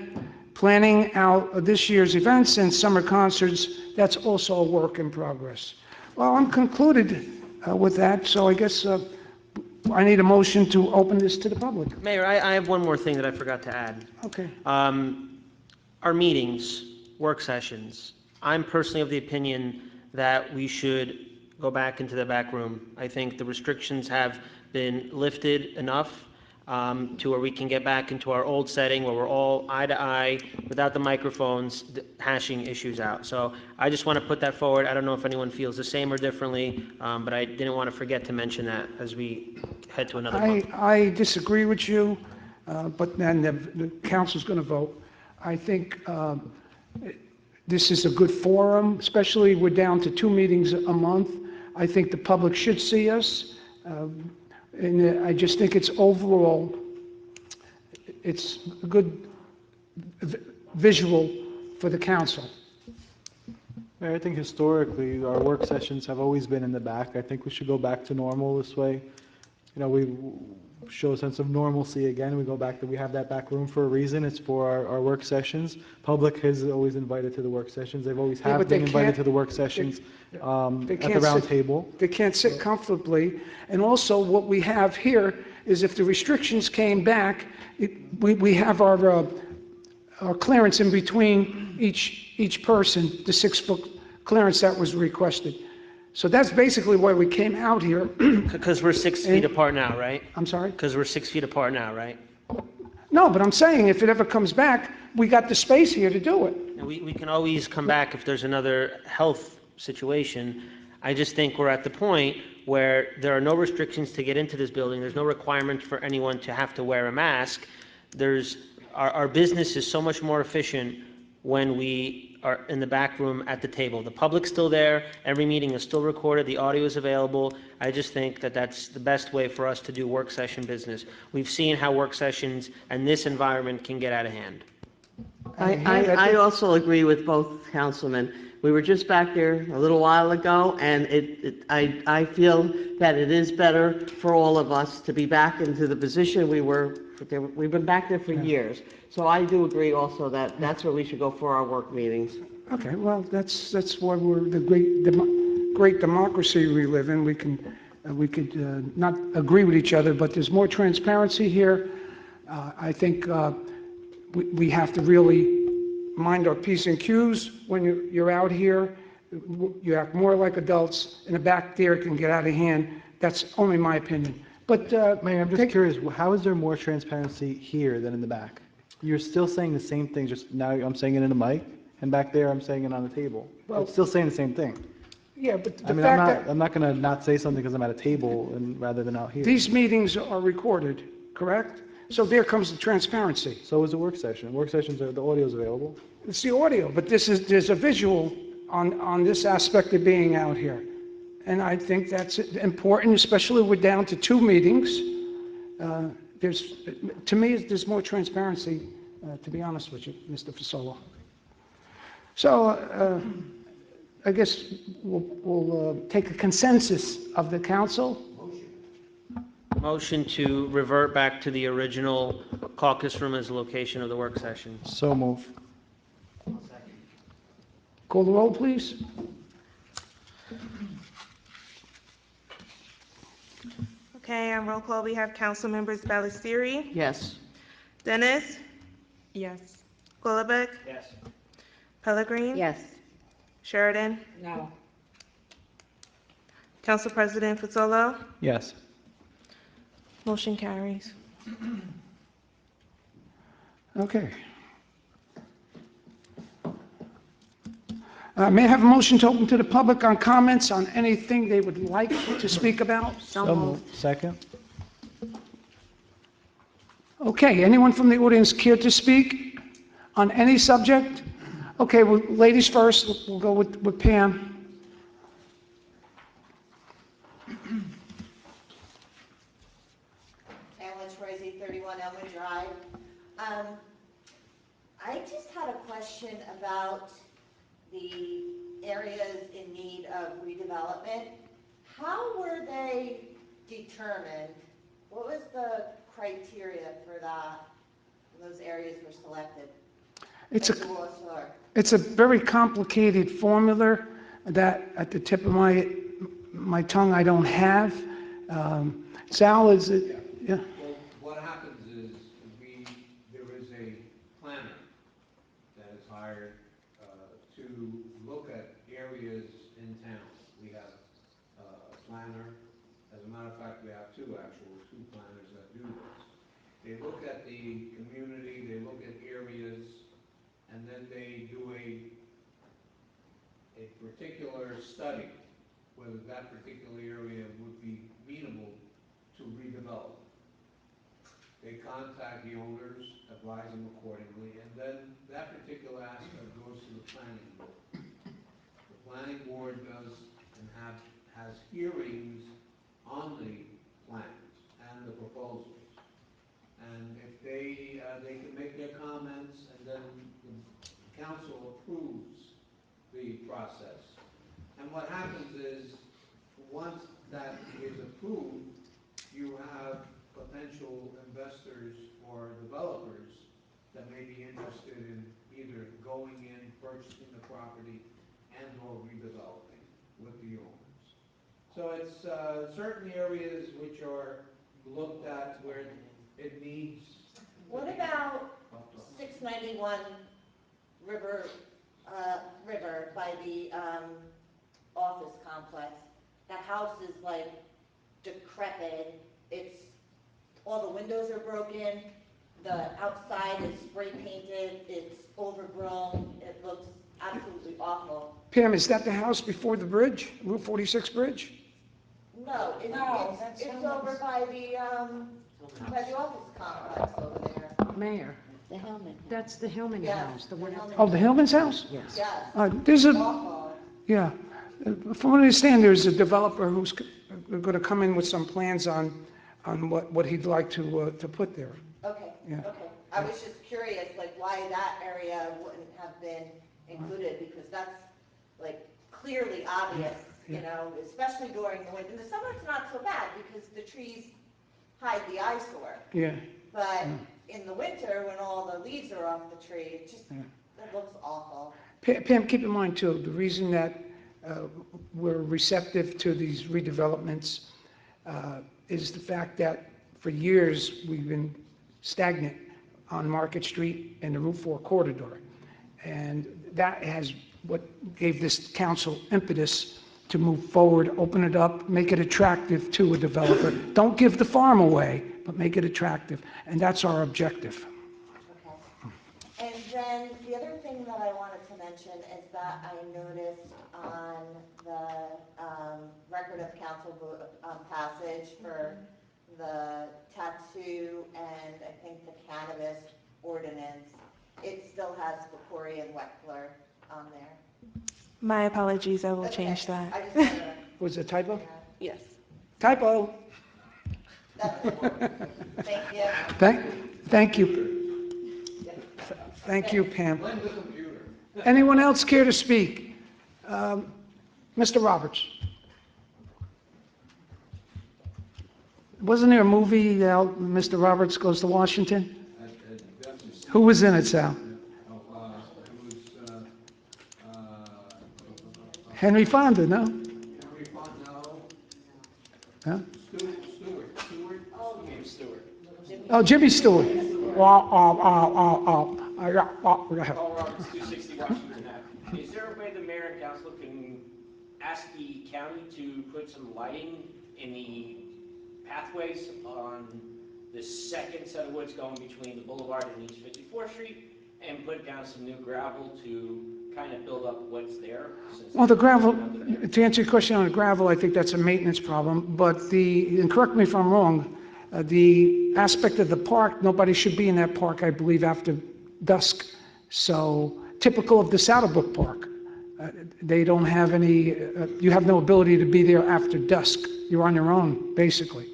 planning out this year's events and summer concerts. That's also a work in progress. Well, I'm concluded with that, so I guess I need a motion to open this to the public. Mayor, I have one more thing that I forgot to add. Okay. Our meetings, work sessions, I'm personally of the opinion that we should go back into the back room. I think the restrictions have been lifted enough to where we can get back into our old setting where we're all eye to eye without the microphones hashing issues out. So I just want to put that forward. I don't know if anyone feels the same or differently, but I didn't want to forget to mention that as we head to another month. I disagree with you, but then the council's going to vote. I think this is a good forum, especially we're down to 2 meetings a month. I think the public should see us. And I just think it's overall, it's a good visual for the council. Mayor, I think historically, our work sessions have always been in the back. I think we should go back to normal this way. You know, we show a sense of normalcy again. We go back we have that back room for a reason. It's for our work sessions. Public is always invited to the work sessions. They've always have been invited to the work sessions at the round table. They can't sit comfortably. And also what we have here is if the restrictions came back, we have our clearance in between each person, the 6-foot clearance that was requested. So that's basically why we came out here. Because we're 6 feet apart now, right? I'm sorry? Because we're 6 feet apart now, right? No, but I'm saying if it ever comes back, we got the space here to do it. And we can always come back if there's another health situation. I just think we're at the point where there are no restrictions to get into this building. There's no requirement for anyone to have to wear a mask. Our business is so much more efficient when we are in the back room at the table. The public's still there. Every meeting is still recorded. The audio is available. I just think that that's the best way for us to do work session business. We've seen how work sessions and this environment can get out of hand. I also agree with both councilmen. We were just back there a little while ago, and I feel that it is better for all of us to be back into the position we've been back there for years. So I do agree also that that's where we should go for our work meetings. Okay, well, that's why we're the great democracy we live in. We could not agree with each other, but there's more transparency here. I think we have to really mind our P's and Q's when you're out here. You act more like adults. In the back there, it can get out of hand. That's only my opinion. But Mayor, I'm just curious, how is there more transparency here than in the back? You're still saying the same thing, just now I'm saying it in a mic, and back there I'm saying it on the table. Well, It's still saying the same thing. Yeah, but I mean, I'm not going to not say something because I'm at a table and rather than out here. these meetings are recorded, correct? So there comes the transparency. So is a work session. Work sessions the audio is available. It's the audio, but there's a visual on this aspect of being out here. And I think that's important, especially we're down to 2 meetings. To me, there's more transparency, to be honest with you, Mr. Fasolo. So I guess we'll take a consensus of the council. Motion to revert back to the original caucus room as the location of the work session. So move. Call the roll, please. Okay, on roll call, we have council members Ballesteri, Yes. Dennis, Yes. Golubek, Yes. Pellegrin, Yes. Sheridan, No. Council President Fasolo. Yes. Motion carries. Okay. May I have a motion to open to the public on comments on anything they would like to speak about? So moved. Second. Okay, anyone from the audience care to speak on any subject? Okay, well, ladies first, we'll go with Pam. Pamela Troisi, 31 Elmwood Drive. I just had a question about the areas in need of redevelopment. How were they determined? What was the criteria for that, those areas were selected? It's a very complicated formula that at the tip of my tongue I don't have. Sal, is it? Yeah. Well, what happens is there is a planner that is hired to look at areas in town. We have a planner. As a matter of fact, we have two planners that do this. They look at the community, they look at areas, and then they do a particular study, whether that particular area would be amenable to redevelop. They contact the owners, advise them accordingly, and then that particular aspect goes to the planning board. The planning board does and has hearings on the plans and the proposals. And if they can make their comments, and then the council approves the process. And what happens is, once that is approved, you have potential investors or developers that may be interested in either going in, purchasing the property, and or redeveloping with the owners. So it's certain areas which are looked at where it needs. What about 691 River by the office complex? That house is like decrepit. All the windows are broken. The outside is spray painted. It's overgrown. It looks absolutely awful. Pam, is that the house before the bridge, Route 46 bridge? No, it's over by the office complex over there. Mayor, The Hillman. that's the Hillman Yeah, house, the one at Oh, the Hillman's house? Yes. Yes. There's Awful. yeah. From what I understand, there's a developer who's going to come in with some plans on what he'd like to put there. Okay, Yeah. okay. I was just curious, like, why that area wouldn't have been included, because that's, like, clearly obvious, you know, especially during the winter. In the summer, it's not so bad, because the trees hide the eyesore. Yeah. But in the winter, when all the leaves are off the tree, it looks awful. Pam, keep in mind, too, the reason that we're receptive to these redevelopments is the fact that for years we've been stagnant on Market Street and the Route 4 corridor. And that has what gave this council impetus to move forward, open it up, make it attractive to a developer. Don't give the farm away, but make it attractive. And that's our objective. Okay. And then the other thing that I wanted to mention is that I noticed on the record of council passage for the tattoo and I think the cannabis ordinance, it still has Victoria and Weckler on there. My apologies, I will Okay, change that. I just wanted to, Was it a typo? Yes. Typo. that's it. Thank you. Thank you. Thank you, Pam. Anyone else care to speak? Mr. Roberts? Wasn't there a movie, Mr. Roberts Goes to Washington? Who was in it, Sal? Henry Fonda, no? Huh? Oh, Jimmy Stewart. Paul Roberts, 260 Washington Ave. Is there a way the mayor and council can ask the county to put some lighting in the pathways on the second set of woods going between the boulevard and East 54th Street and put down some new gravel to kind of build up what's there? Well, the gravel, to answer your question on the gravel, I think that's a maintenance problem, but and correct me if I'm wrong, the aspect of the park, nobody should be in that park, I believe, after dusk. So typical of the Saddlebrook Park. They don't have any, you have no ability to be there after dusk. You're on your own, basically.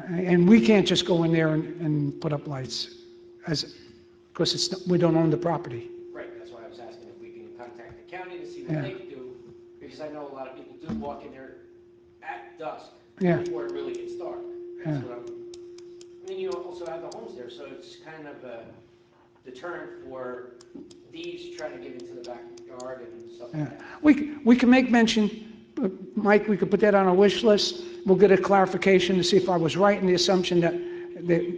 And we can't just go in there and put up lights, because we don't own the property. Right, that's why I was asking if we can contact the county to see what they can do, because I know a lot of people do walk in there at dusk before it really gets dark. That's what I mean, you also have the homes there, so it's kind of a deterrent for thieves trying to get into the backyard and stuff like that. We can make mention, Mike, we could put that on our wish list. We'll get a clarification to see if I was right in the assumption that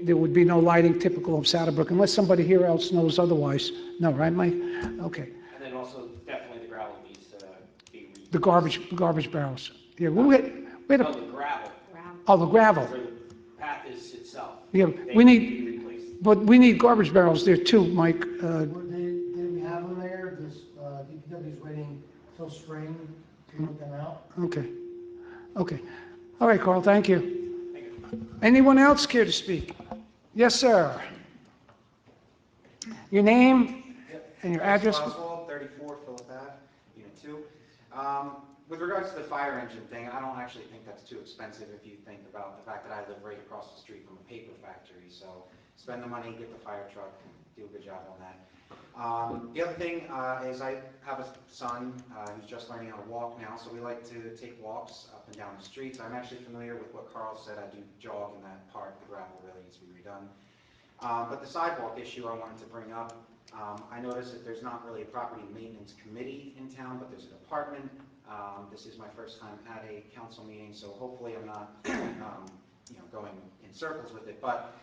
there would be no lighting typical of Saddlebrook, unless somebody here else knows otherwise. No, right, Mike? Okay. And then also, definitely the gravel needs to be The garbage barrels. Yeah, we had no, the gravel. oh, the gravel. Where the path is itself. Yeah, They we need need, to be replaced. but we need garbage barrels there too, Mike. Did we have them there? This, DPW's waiting till spring to put them out. Okay. Okay. All right, Carl, thank you. Anyone else care to speak? Yes, sir. Your name and your address? Oswald, 34 Phillip Ave, Unit 2. With regards to the fire engine thing, I don't actually think that's too expensive if you think about the fact that I live right across the street from a paper factory. So spend the money, get the fire truck, and do a good job on that. The other thing is I have a son who's just learning how to walk now, so we like to take walks up and down the streets. I'm actually familiar with what Carl said. I do jog in that park. The gravel really needs to be redone. But the sidewalk issue I wanted to bring up, I noticed that there's not really a property maintenance committee in town, but there's a department. This is my first time at a council meeting, so hopefully I'm not going in circles with it. But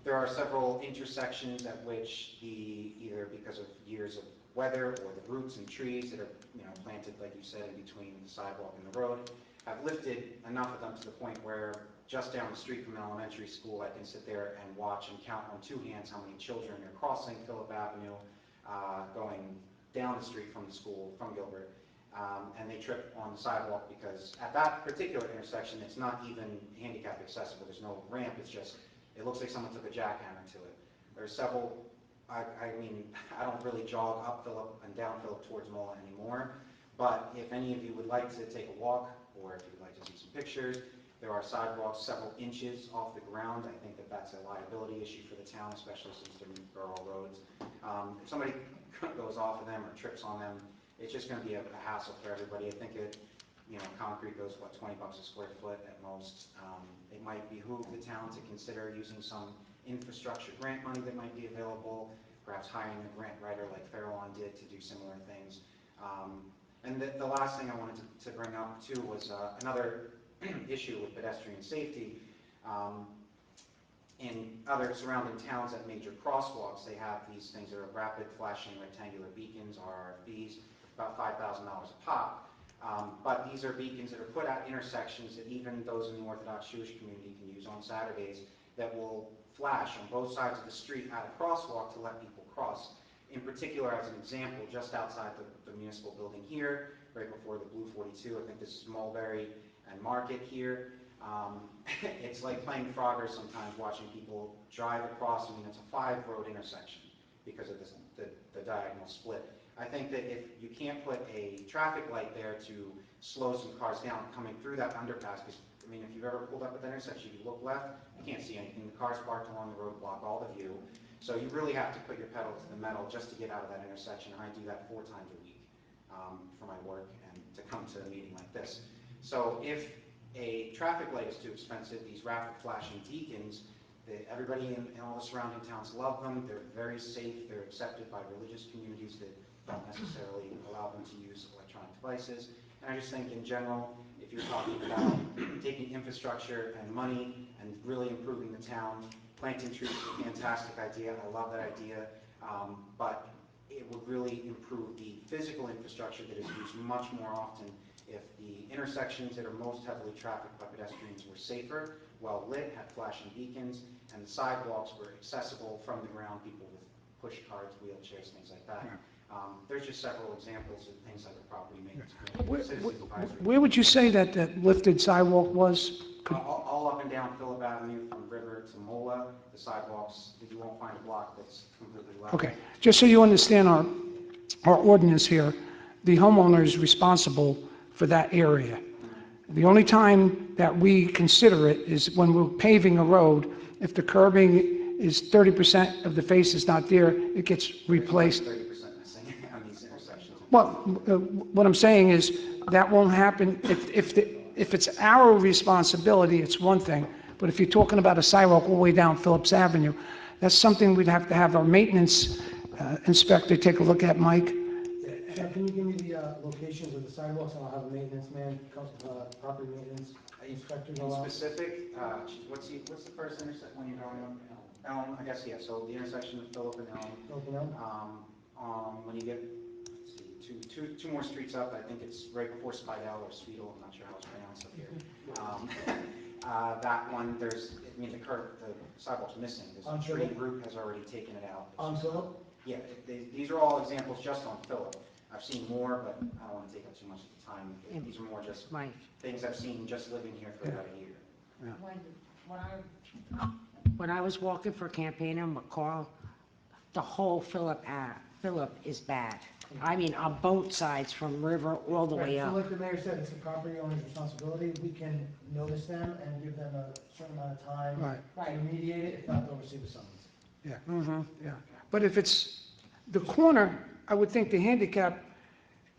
there are several intersections at which either because of years of weather or the roots and trees that are planted, like you said, in between the sidewalk and the road, have lifted enough of them to the point where just down the street from an elementary school, I can sit there and watch and count on two hands how many children are crossing Phillip Avenue, going down the street from the school, from Gilbert, and they trip on the sidewalk because at that particular intersection, it's not even handicap accessible. There's no ramp. It's just, it looks like someone took a jackhammer to it. There's several, I mean, I don't really jog up Phillip and down Phillip towards Mola anymore, but if any of you would like to take a walk, or if you would like to see some pictures, there are sidewalks several inches off the ground. I think that that's a liability issue for the town, especially since they're borough roads. If somebody goes off of them or trips on them, it's just going to be a hassle for everybody. I think concrete goes, what, $20 a square foot at most. It might behoove the town to consider using some infrastructure grant money that might be available, perhaps hiring a grant writer like Fairlawn did to do similar things. And the last thing I wanted to bring up too was another issue with pedestrian safety. In other surrounding towns at major crosswalks, they have these things that are rapid flashing rectangular beacons, RRFBs, about $5,000 a pop. But these are beacons that are put at intersections that even those in the Orthodox Jewish community can use on Saturdays that will flash on both sides of the street at a crosswalk to let people cross. In particular, as an example, just outside the municipal building here, right before the Blue 42, I think this is Mulberry, and Market here. It's like playing Frogger sometimes, watching people drive across. I mean, it's a 5-road intersection because of the diagonal split. I think that if you can't put a traffic light there to slow some cars down coming through that underpass, because I mean, if you've ever pulled up at that intersection, you look left, you can't see anything. The cars parked along the road block all the view. So you really have to put your pedal to the metal just to get out of that intersection. And I do that 4 times a week for my work and to come to a meeting like this. So if a traffic light is too expensive, these rapid flashing beacons, everybody in all the surrounding towns love them. They're very safe. They're accepted by religious communities that don't necessarily allow them to use electronic devices. And I just think in general, if you're talking about taking infrastructure and money and really improving the town, planting trees is a fantastic idea. I love that idea. But it would really improve the physical infrastructure that is used much more often if the intersections that are most heavily trafficked by pedestrians were safer, well lit, had flashing beacons, and the sidewalks were accessible from the ground, people with push carts, wheelchairs, things like that. There's just several examples of things I could probably make. Where would you say that that lifted sidewalk was? All up and down Phillip Avenue from River to Mola, the sidewalks, you won't find a block that's completely level. Okay, just so you understand our ordinance here, the homeowner is responsible for that area. The only time that we consider it is when we're paving a road. If the curbing is 30% of the face is not there, it gets replaced. 30% missing on these intersections. Well, what I'm saying is that won't happen if it's our responsibility, it's one thing. But if you're talking about a sidewalk all the way down Phillips Avenue, that's something we'd have to have our maintenance inspector take a look at, Mike. Jeff, can you give me the locations of the sidewalks, and I'll have a maintenance man, property maintenance inspector go out? In specific, what's the first intersection when you're going up? Elm, I guess, yeah, so the intersection of Phillip and Elm. When you get, let's see, two more streets up, I think it's right before Spidell or Speedle, I'm not sure how it's pronounced up here. That one, the sidewalk's missing. The tree root has already taken it out. On Phillip? Yeah, these are all examples just on Phillip. I've seen more, but I don't want to take up too much of the time. These are more just things I've seen just living here for about a year. When I was walking for campaigning with Carl, the whole Phillip is bad. I mean, on both sides, from River all the way So up. like the mayor said, it's the property owner's responsibility. We can notice them and give them a certain amount of time to remediate it, if not, they'll receive a summons. Yeah, yeah. But if it's the corner, I would think the handicap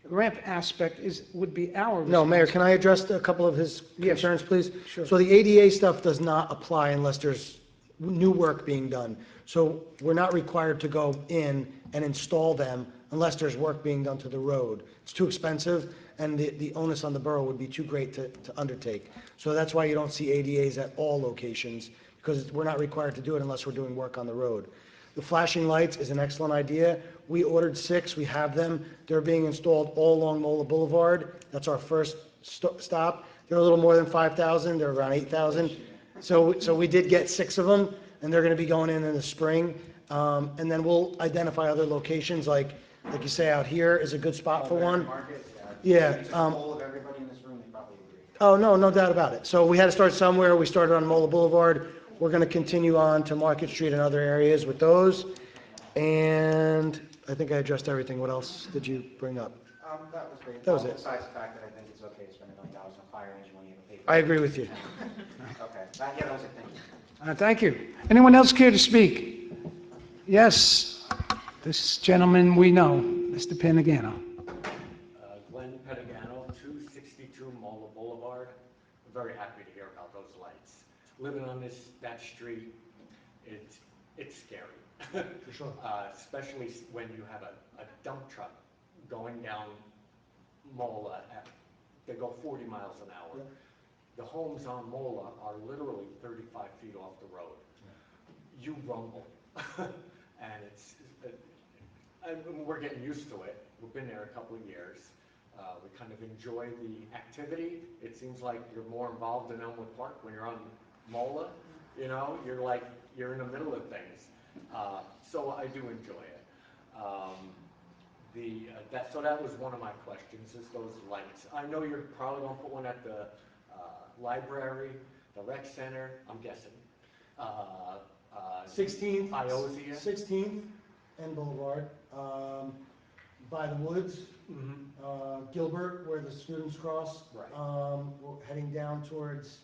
ramp aspect would be our No, Mayor, can I address a couple of his Yes. concerns, please? Sure. So the ADA stuff does not apply unless there's new work being done. So we're not required to go in and install them unless there's work being done to the road. It's too expensive, and the onus on the borough would be too great to undertake. So that's why you don't see ADAs at all locations, because we're not required to do it unless we're doing work on the road. The flashing lights is an excellent idea. We ordered 6, we have them. They're being installed all along Mola Boulevard. That's our first stop. They're a little more than 5,000, they're around 8,000. So we did get 6 of them, and they're gonna be going in the spring. And then we'll identify other locations, like you say, out here is a good spot for one. Yeah. It's a goal of everybody in this room, they probably agree. Oh, no doubt about it. So we had to start somewhere. We started on Mola Boulevard. We're going to continue on to Market Street and other areas with those. And I think I addressed everything. What else did you bring up? That was great. That was it. Besides the fact that I think it's okay to spend $1 million on a fire engine when you have a paper. I agree with you. Okay, yeah, that was it, thank you. Thank you. Anyone else care to speak? Yes, this gentleman we know, Mr. Panagano. Glenn Pedagano, 262 Mola Boulevard. I'm very happy to hear about those lights. Living on that street, it's scary. For sure. Especially when you have a dump truck going down Mola. They go 40 miles an hour. Yeah. The homes on Mola are literally 35 feet off the road. You rumble. And we're getting used to it. We've been there a couple of years. We kind of enjoy the activity. It seems like you're more involved in Elmwood Park when you're on Mola. You know, you're in the middle of things. So I do enjoy it. So that was one of my questions, is those lights. I know you're probably going to put one at the library, the rec center, I'm guessing. 16th, Iozia. 16th and Boulevard, by the woods, Gilbert, where the students cross. Right. We're heading down towards,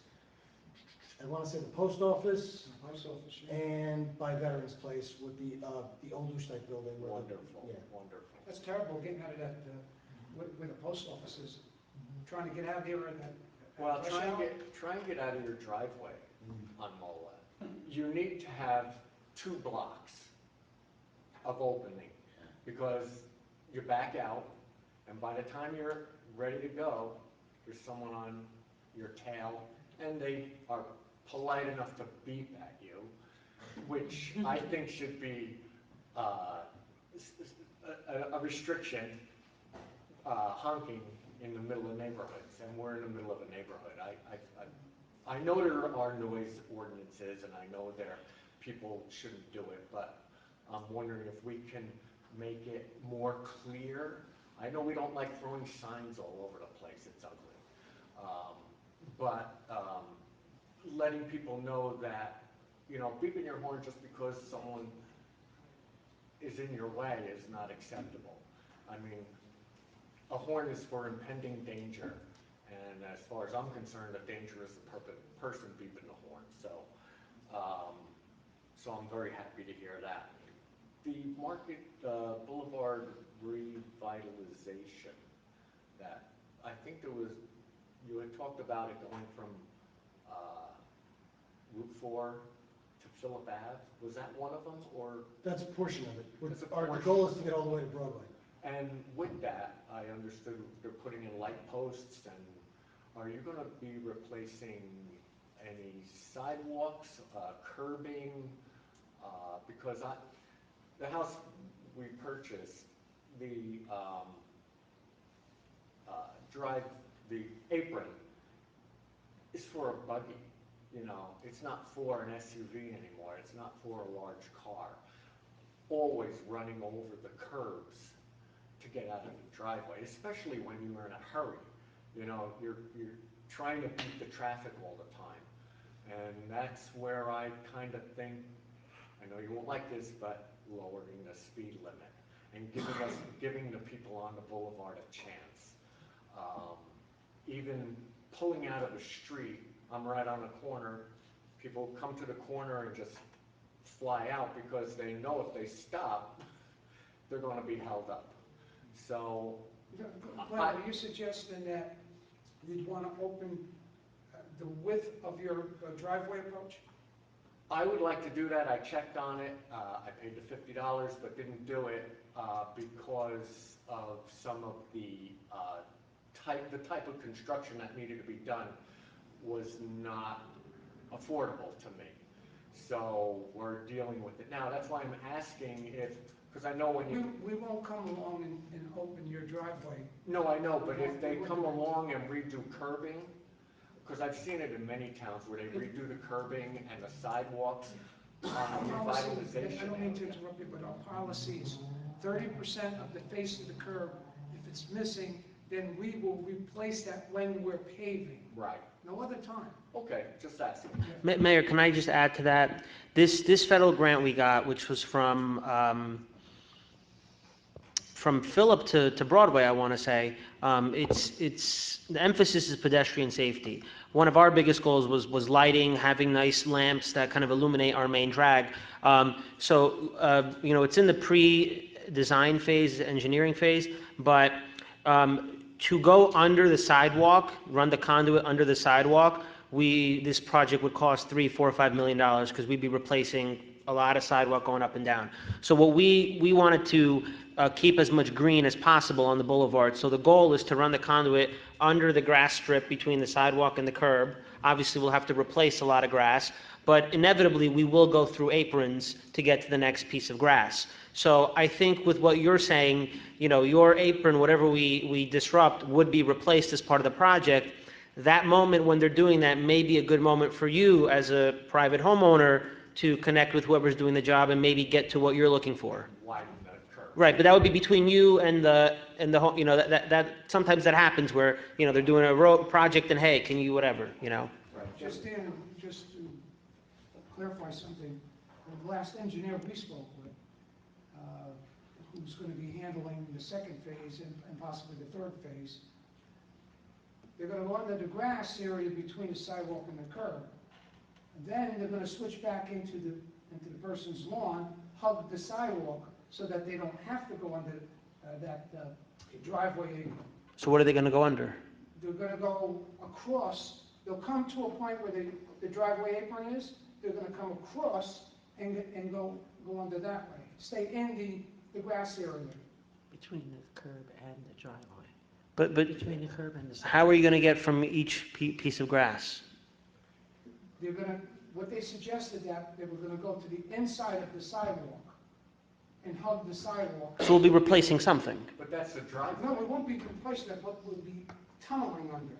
I want to say the post office. And by Veterans Place with the old Ushtype building. where the- Wonderful, Yeah. wonderful. That's terrible, getting out of that, where the post office is, trying to get out there at that. Well, rush try hour. and get out of your driveway on Mola. You need to have 2 blocks of opening, because you back out, and by the time you're ready to go, there's someone on your tail, and they are polite enough to beep at you, which I think should be a restriction, honking in the middle of neighborhoods, and we're in the middle of a neighborhood. I know there are noise ordinances, and I know people shouldn't do it, but I'm wondering if we can make it more clear. I know we don't like throwing signs all over the place, it's ugly. But letting people know that, beeping your horn just because someone is in your way is not acceptable. I mean, a horn is for impending danger, and as far as I'm concerned, a danger is the person beeping the horn. So I'm very happy to hear that. The Market Boulevard revitalization, that I think you had talked about it going from Route 4 to Phillip Ave. Was that one of them, or? That's a portion of it. That's a Our portion. goal is to get all the way to Broadway. And with that, I understood they're putting in light posts, and are you going to be replacing any sidewalks, curbing? Because the house we purchased, the the apron is for a buggy. It's not for an SUV anymore. It's not for a large car. Always running over the curbs to get out of the driveway, especially when you are in a hurry. You're trying to beat the traffic all the time. And that's where I kind of think, I know you won't like this, but lowering the speed limit and giving the people on the boulevard a chance. Even pulling out of the street, I'm right on the corner, people come to the corner and just fly out because they know if they stop, they're going to be held up. So, Glenn, are you suggesting that you'd want to open the width of your driveway approach? I would like to do that. I checked on it. I paid the $50, but didn't do it because of some of the type of construction that needed to be done was not affordable to me. So we're dealing with it now. That's why I'm asking because I know when you... We won't come along and open your driveway. No, I know, but if they come along and redo curbing, because I've seen it in many towns where they redo the curbing and the sidewalks on revitalization. I don't mean to interrupt you, but our policy is 30% of the face of the curb. If it's missing, then we will replace that when we're paving. Right. No other time. Okay, just asking. Mayor, can I just add to that? This federal grant we got, which was from Phillip to Broadway, I want to say, it's the emphasis is pedestrian safety. One of our biggest goals was lighting, having nice lamps that kind of illuminate our main drag. It's in the pre-design phase, engineering phase, but to go under the sidewalk, run the conduit under the sidewalk, this project would cost $3, $4, or $5 million because we'd be replacing a lot of sidewalk going up and down. So what we wanted to keep as much green as possible on the boulevard. So the goal is to run the conduit under the grass strip between the sidewalk and the curb. Obviously, we'll have to replace a lot of grass, but inevitably we will go through aprons to get to the next piece of grass. So I think with what you're saying, your apron, whatever we disrupt, would be replaced as part of the project. That moment when they're doing that may be a good moment for you as a private homeowner to connect with whoever's doing the job and maybe get to what you're looking for. Widen the curb. Right, but that would be between you and the home, you know, that, sometimes that happens where, you know, they're doing a road project and, hey, can you, whatever, you know? Just to clarify something, the last engineer we spoke with, who's going to be handling the second phase and possibly the third phase, they're going to go under the grass area between the sidewalk and the curb. And then they're going to switch back into the person's lawn, hug the sidewalk, so that they don't have to go under that driveway apron. So what are they gonna go under? They're gonna go across, they'll come to a point where the driveway apron is, they're gonna come across and go under that way. Stay in the grass area. Between the curb and the driveway. But Between the curb and the. how are you gonna get from each piece of grass? They're gonna, what they suggested that they were gonna go to the inside of the sidewalk and hug the sidewalk. So we'll be replacing something. But that's the driveway. No, we won't be replacing it, but we'll be tunneling under.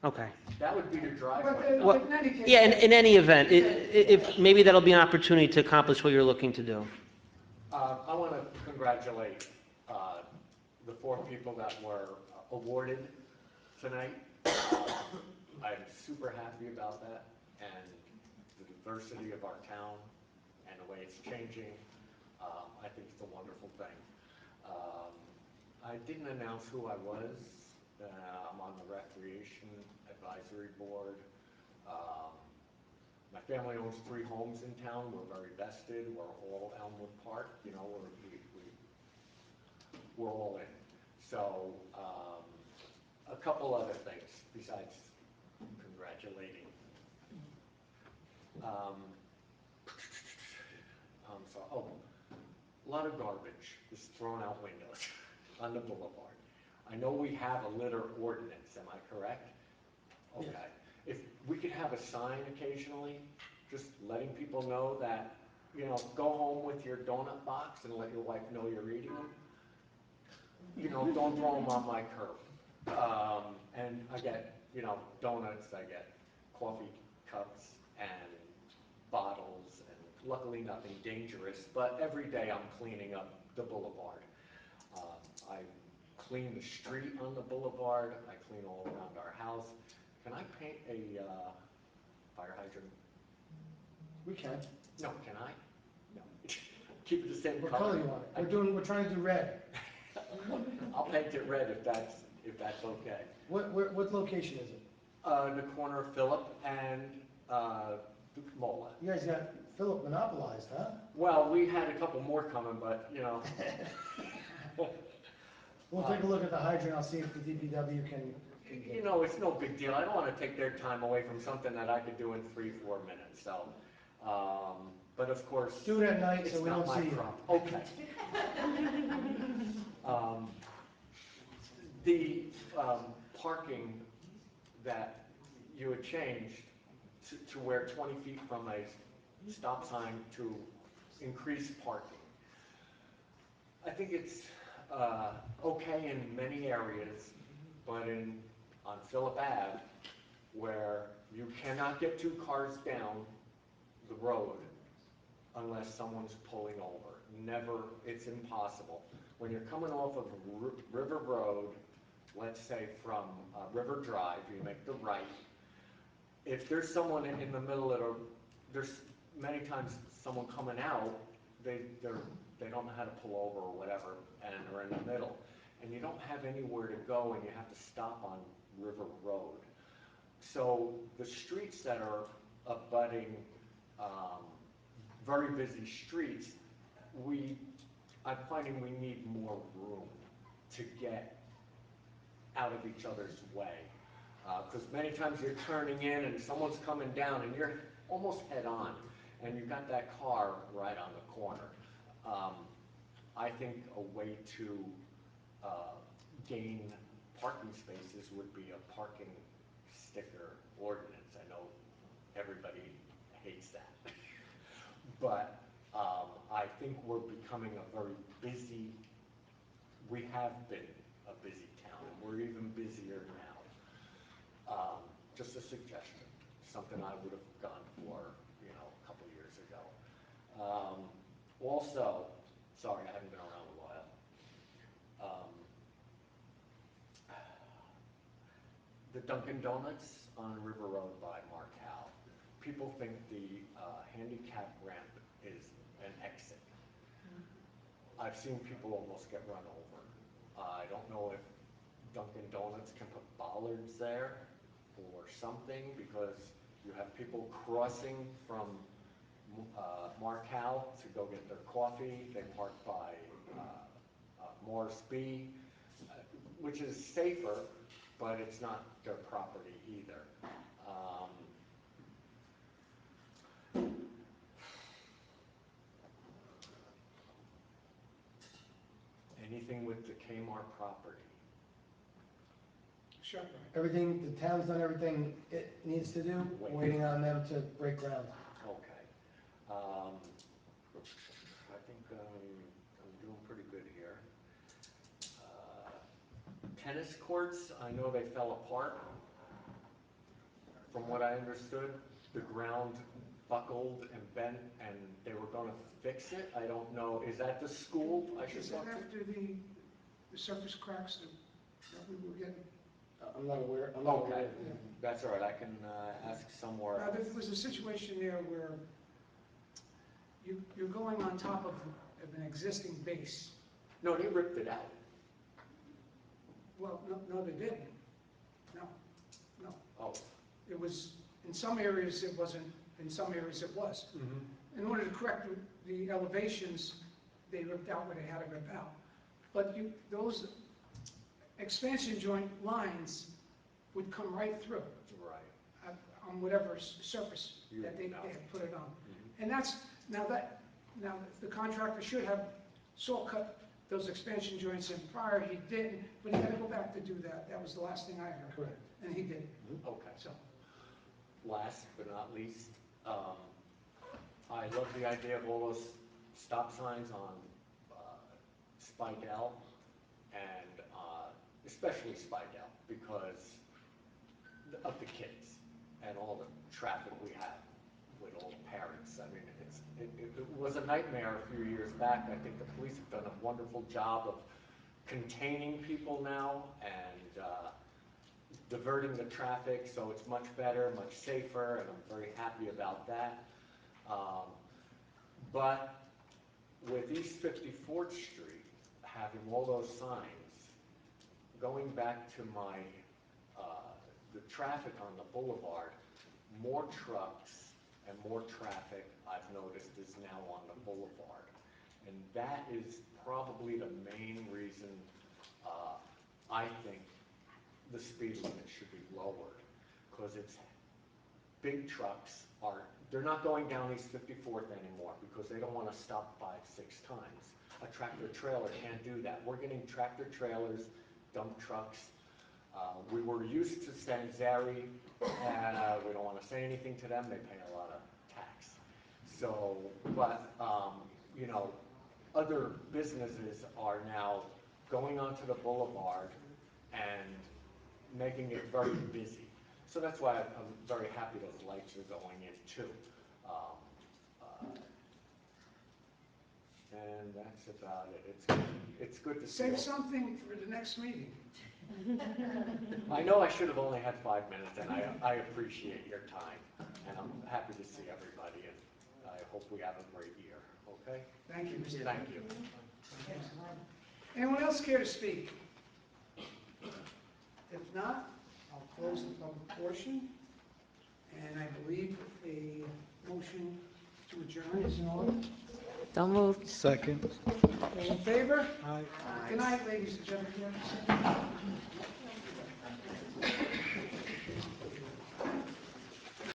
Okay. That would be the But driveway. Well, in any case. yeah, in any event, if, maybe that'll be an opportunity to accomplish what you're looking to do. I want to congratulate the 4 people that were awarded tonight. I'm super happy about that, and the diversity of our town and the way it's changing. I think it's a wonderful thing. I didn't announce who I was. I'm on the Recreation Advisory Board. My family owns 3 homes in town. We're very vested. We're all Elmwood Park. You know, we're all in. So a couple other things besides congratulating. A lot of garbage is thrown out windows on the boulevard. I know we have a litter ordinance, am I correct? Okay. If we could have a sign occasionally, just letting people know that, you know, go home with your donut box and let your wife know you're eating them. You know, don't throw them on my curb. And I get, you know, donuts, I get coffee cups and bottles, and luckily nothing dangerous, but every day I'm cleaning up the boulevard. I clean the street on the boulevard, I clean all around our house. Can I paint a fire hydrant? We can. No, can I? No. Keep it the same What color. color you want it? We're trying to do red. I'll paint it red if that's okay. What location is it? The corner of Phillip and Mola. You guys got Philip monopolized, huh? Well, we had a couple more coming, but, you know. We'll take a look at the hydrant, I'll see if the DPW can. You know, it's no big deal. I don't want to take their time away from something that I could do in 3-4 minutes, so. But of course. Do it at night so we don't see you. Okay. The parking that you had changed to where 20 feet from a stop sign to increase parking. I think it's okay in many areas, but on Phillip Ave, where you cannot get 2 cars down the road unless someone's pulling over. Never, it's impossible. When you're coming off of River Road, let's say from River Drive, you make the right. If there's someone in the middle there's many times someone coming out, they don't know how to pull over or whatever, and they're in the middle. And you don't have anywhere to go, and you have to stop on River Road. So the streets that are abutting very busy streets, I'm finding we need more room to get out of each other's way. Because many times you're turning in and someone's coming down and you're almost head on, and you've got that car right on the corner. I think a way to gain parking spaces would be a parking sticker ordinance. I know everybody hates that. But I think we're becoming a very busy, we have been a busy town, and we're even busier now. Just a suggestion, something I would have gone for, you know, a couple years ago. Also, Sorry, I haven't been around a while. The Dunkin' Donuts on River Road by Markel. People think the handicap ramp is an exit. I've seen people almost get run over. I don't know if Dunkin' Donuts can put bollards there or something, because you have people crossing from Markel to go get their coffee. They park by Morris B, which is safer, but it's not their property either. Anything with the Kmart property? Sure. Everything, the town's done everything it needs to do, waiting on them to break ground. Okay. I think I'm doing pretty good here. Tennis courts, I know they fell apart. From what I understood, the ground buckled and bent, and they were going to fix it. I don't know. Is that the school I should Is that talk to? after the surface cracks that we were getting? I'm not aware. I'm not Okay, aware. that's all right. I can ask somewhere Now, else. there was a situation there where you're going on top of an existing base. No, they ripped it out. Well, no, they didn't. No. Oh. It was, in some areas it wasn't, in some areas it was. In order to correct the elevations, they ripped out where they had to rip out. But those expansion joint lines would come right through. Right. On whatever surface that they had put it on. And that's, now the contractor should have saw cut those expansion joints in prior, he didn't, but he had to go back to do that. That was the last thing I heard. Correct. And he did. Okay. So, Last but not least, I love the idea of all those stop signs on Spidell, and especially Spidell, because of the kids and all the traffic we have with all the parents. I mean, it was a nightmare a few years back. I think the police have done a wonderful job of containing people now and diverting the traffic, so it's much better, much safer, and I'm very happy about that. But with East 54th Street having all those signs, going back to my the traffic on the boulevard, more trucks and more traffic I've noticed is now on the boulevard, and that is probably the main reason I think the speed limit should be lowered, because it's big trucks they're not going down East 54th anymore because they don't want to stop 5-6 times. A tractor trailer can't do that. We're getting tractor trailers, dump trucks. We were used to Stanzari, and we don't want to say anything to them. They pay a lot of tax. So, but you know, other businesses are now going onto the boulevard and making it very busy. So that's why I'm very happy those lights are going in too. And that's about it. It's good to see. save something for the next meeting. I know I should have only had 5 minutes, and I appreciate your time, and I'm happy to see everybody, and I hope we have a great year, okay? Thank you, Mr. Thank you. Anyone else care to speak? If not, I'll close the public portion, and I believe a motion to adjourn is in order. Don't move. Second. All in favor? Aye. Good night, ladies and gentlemen.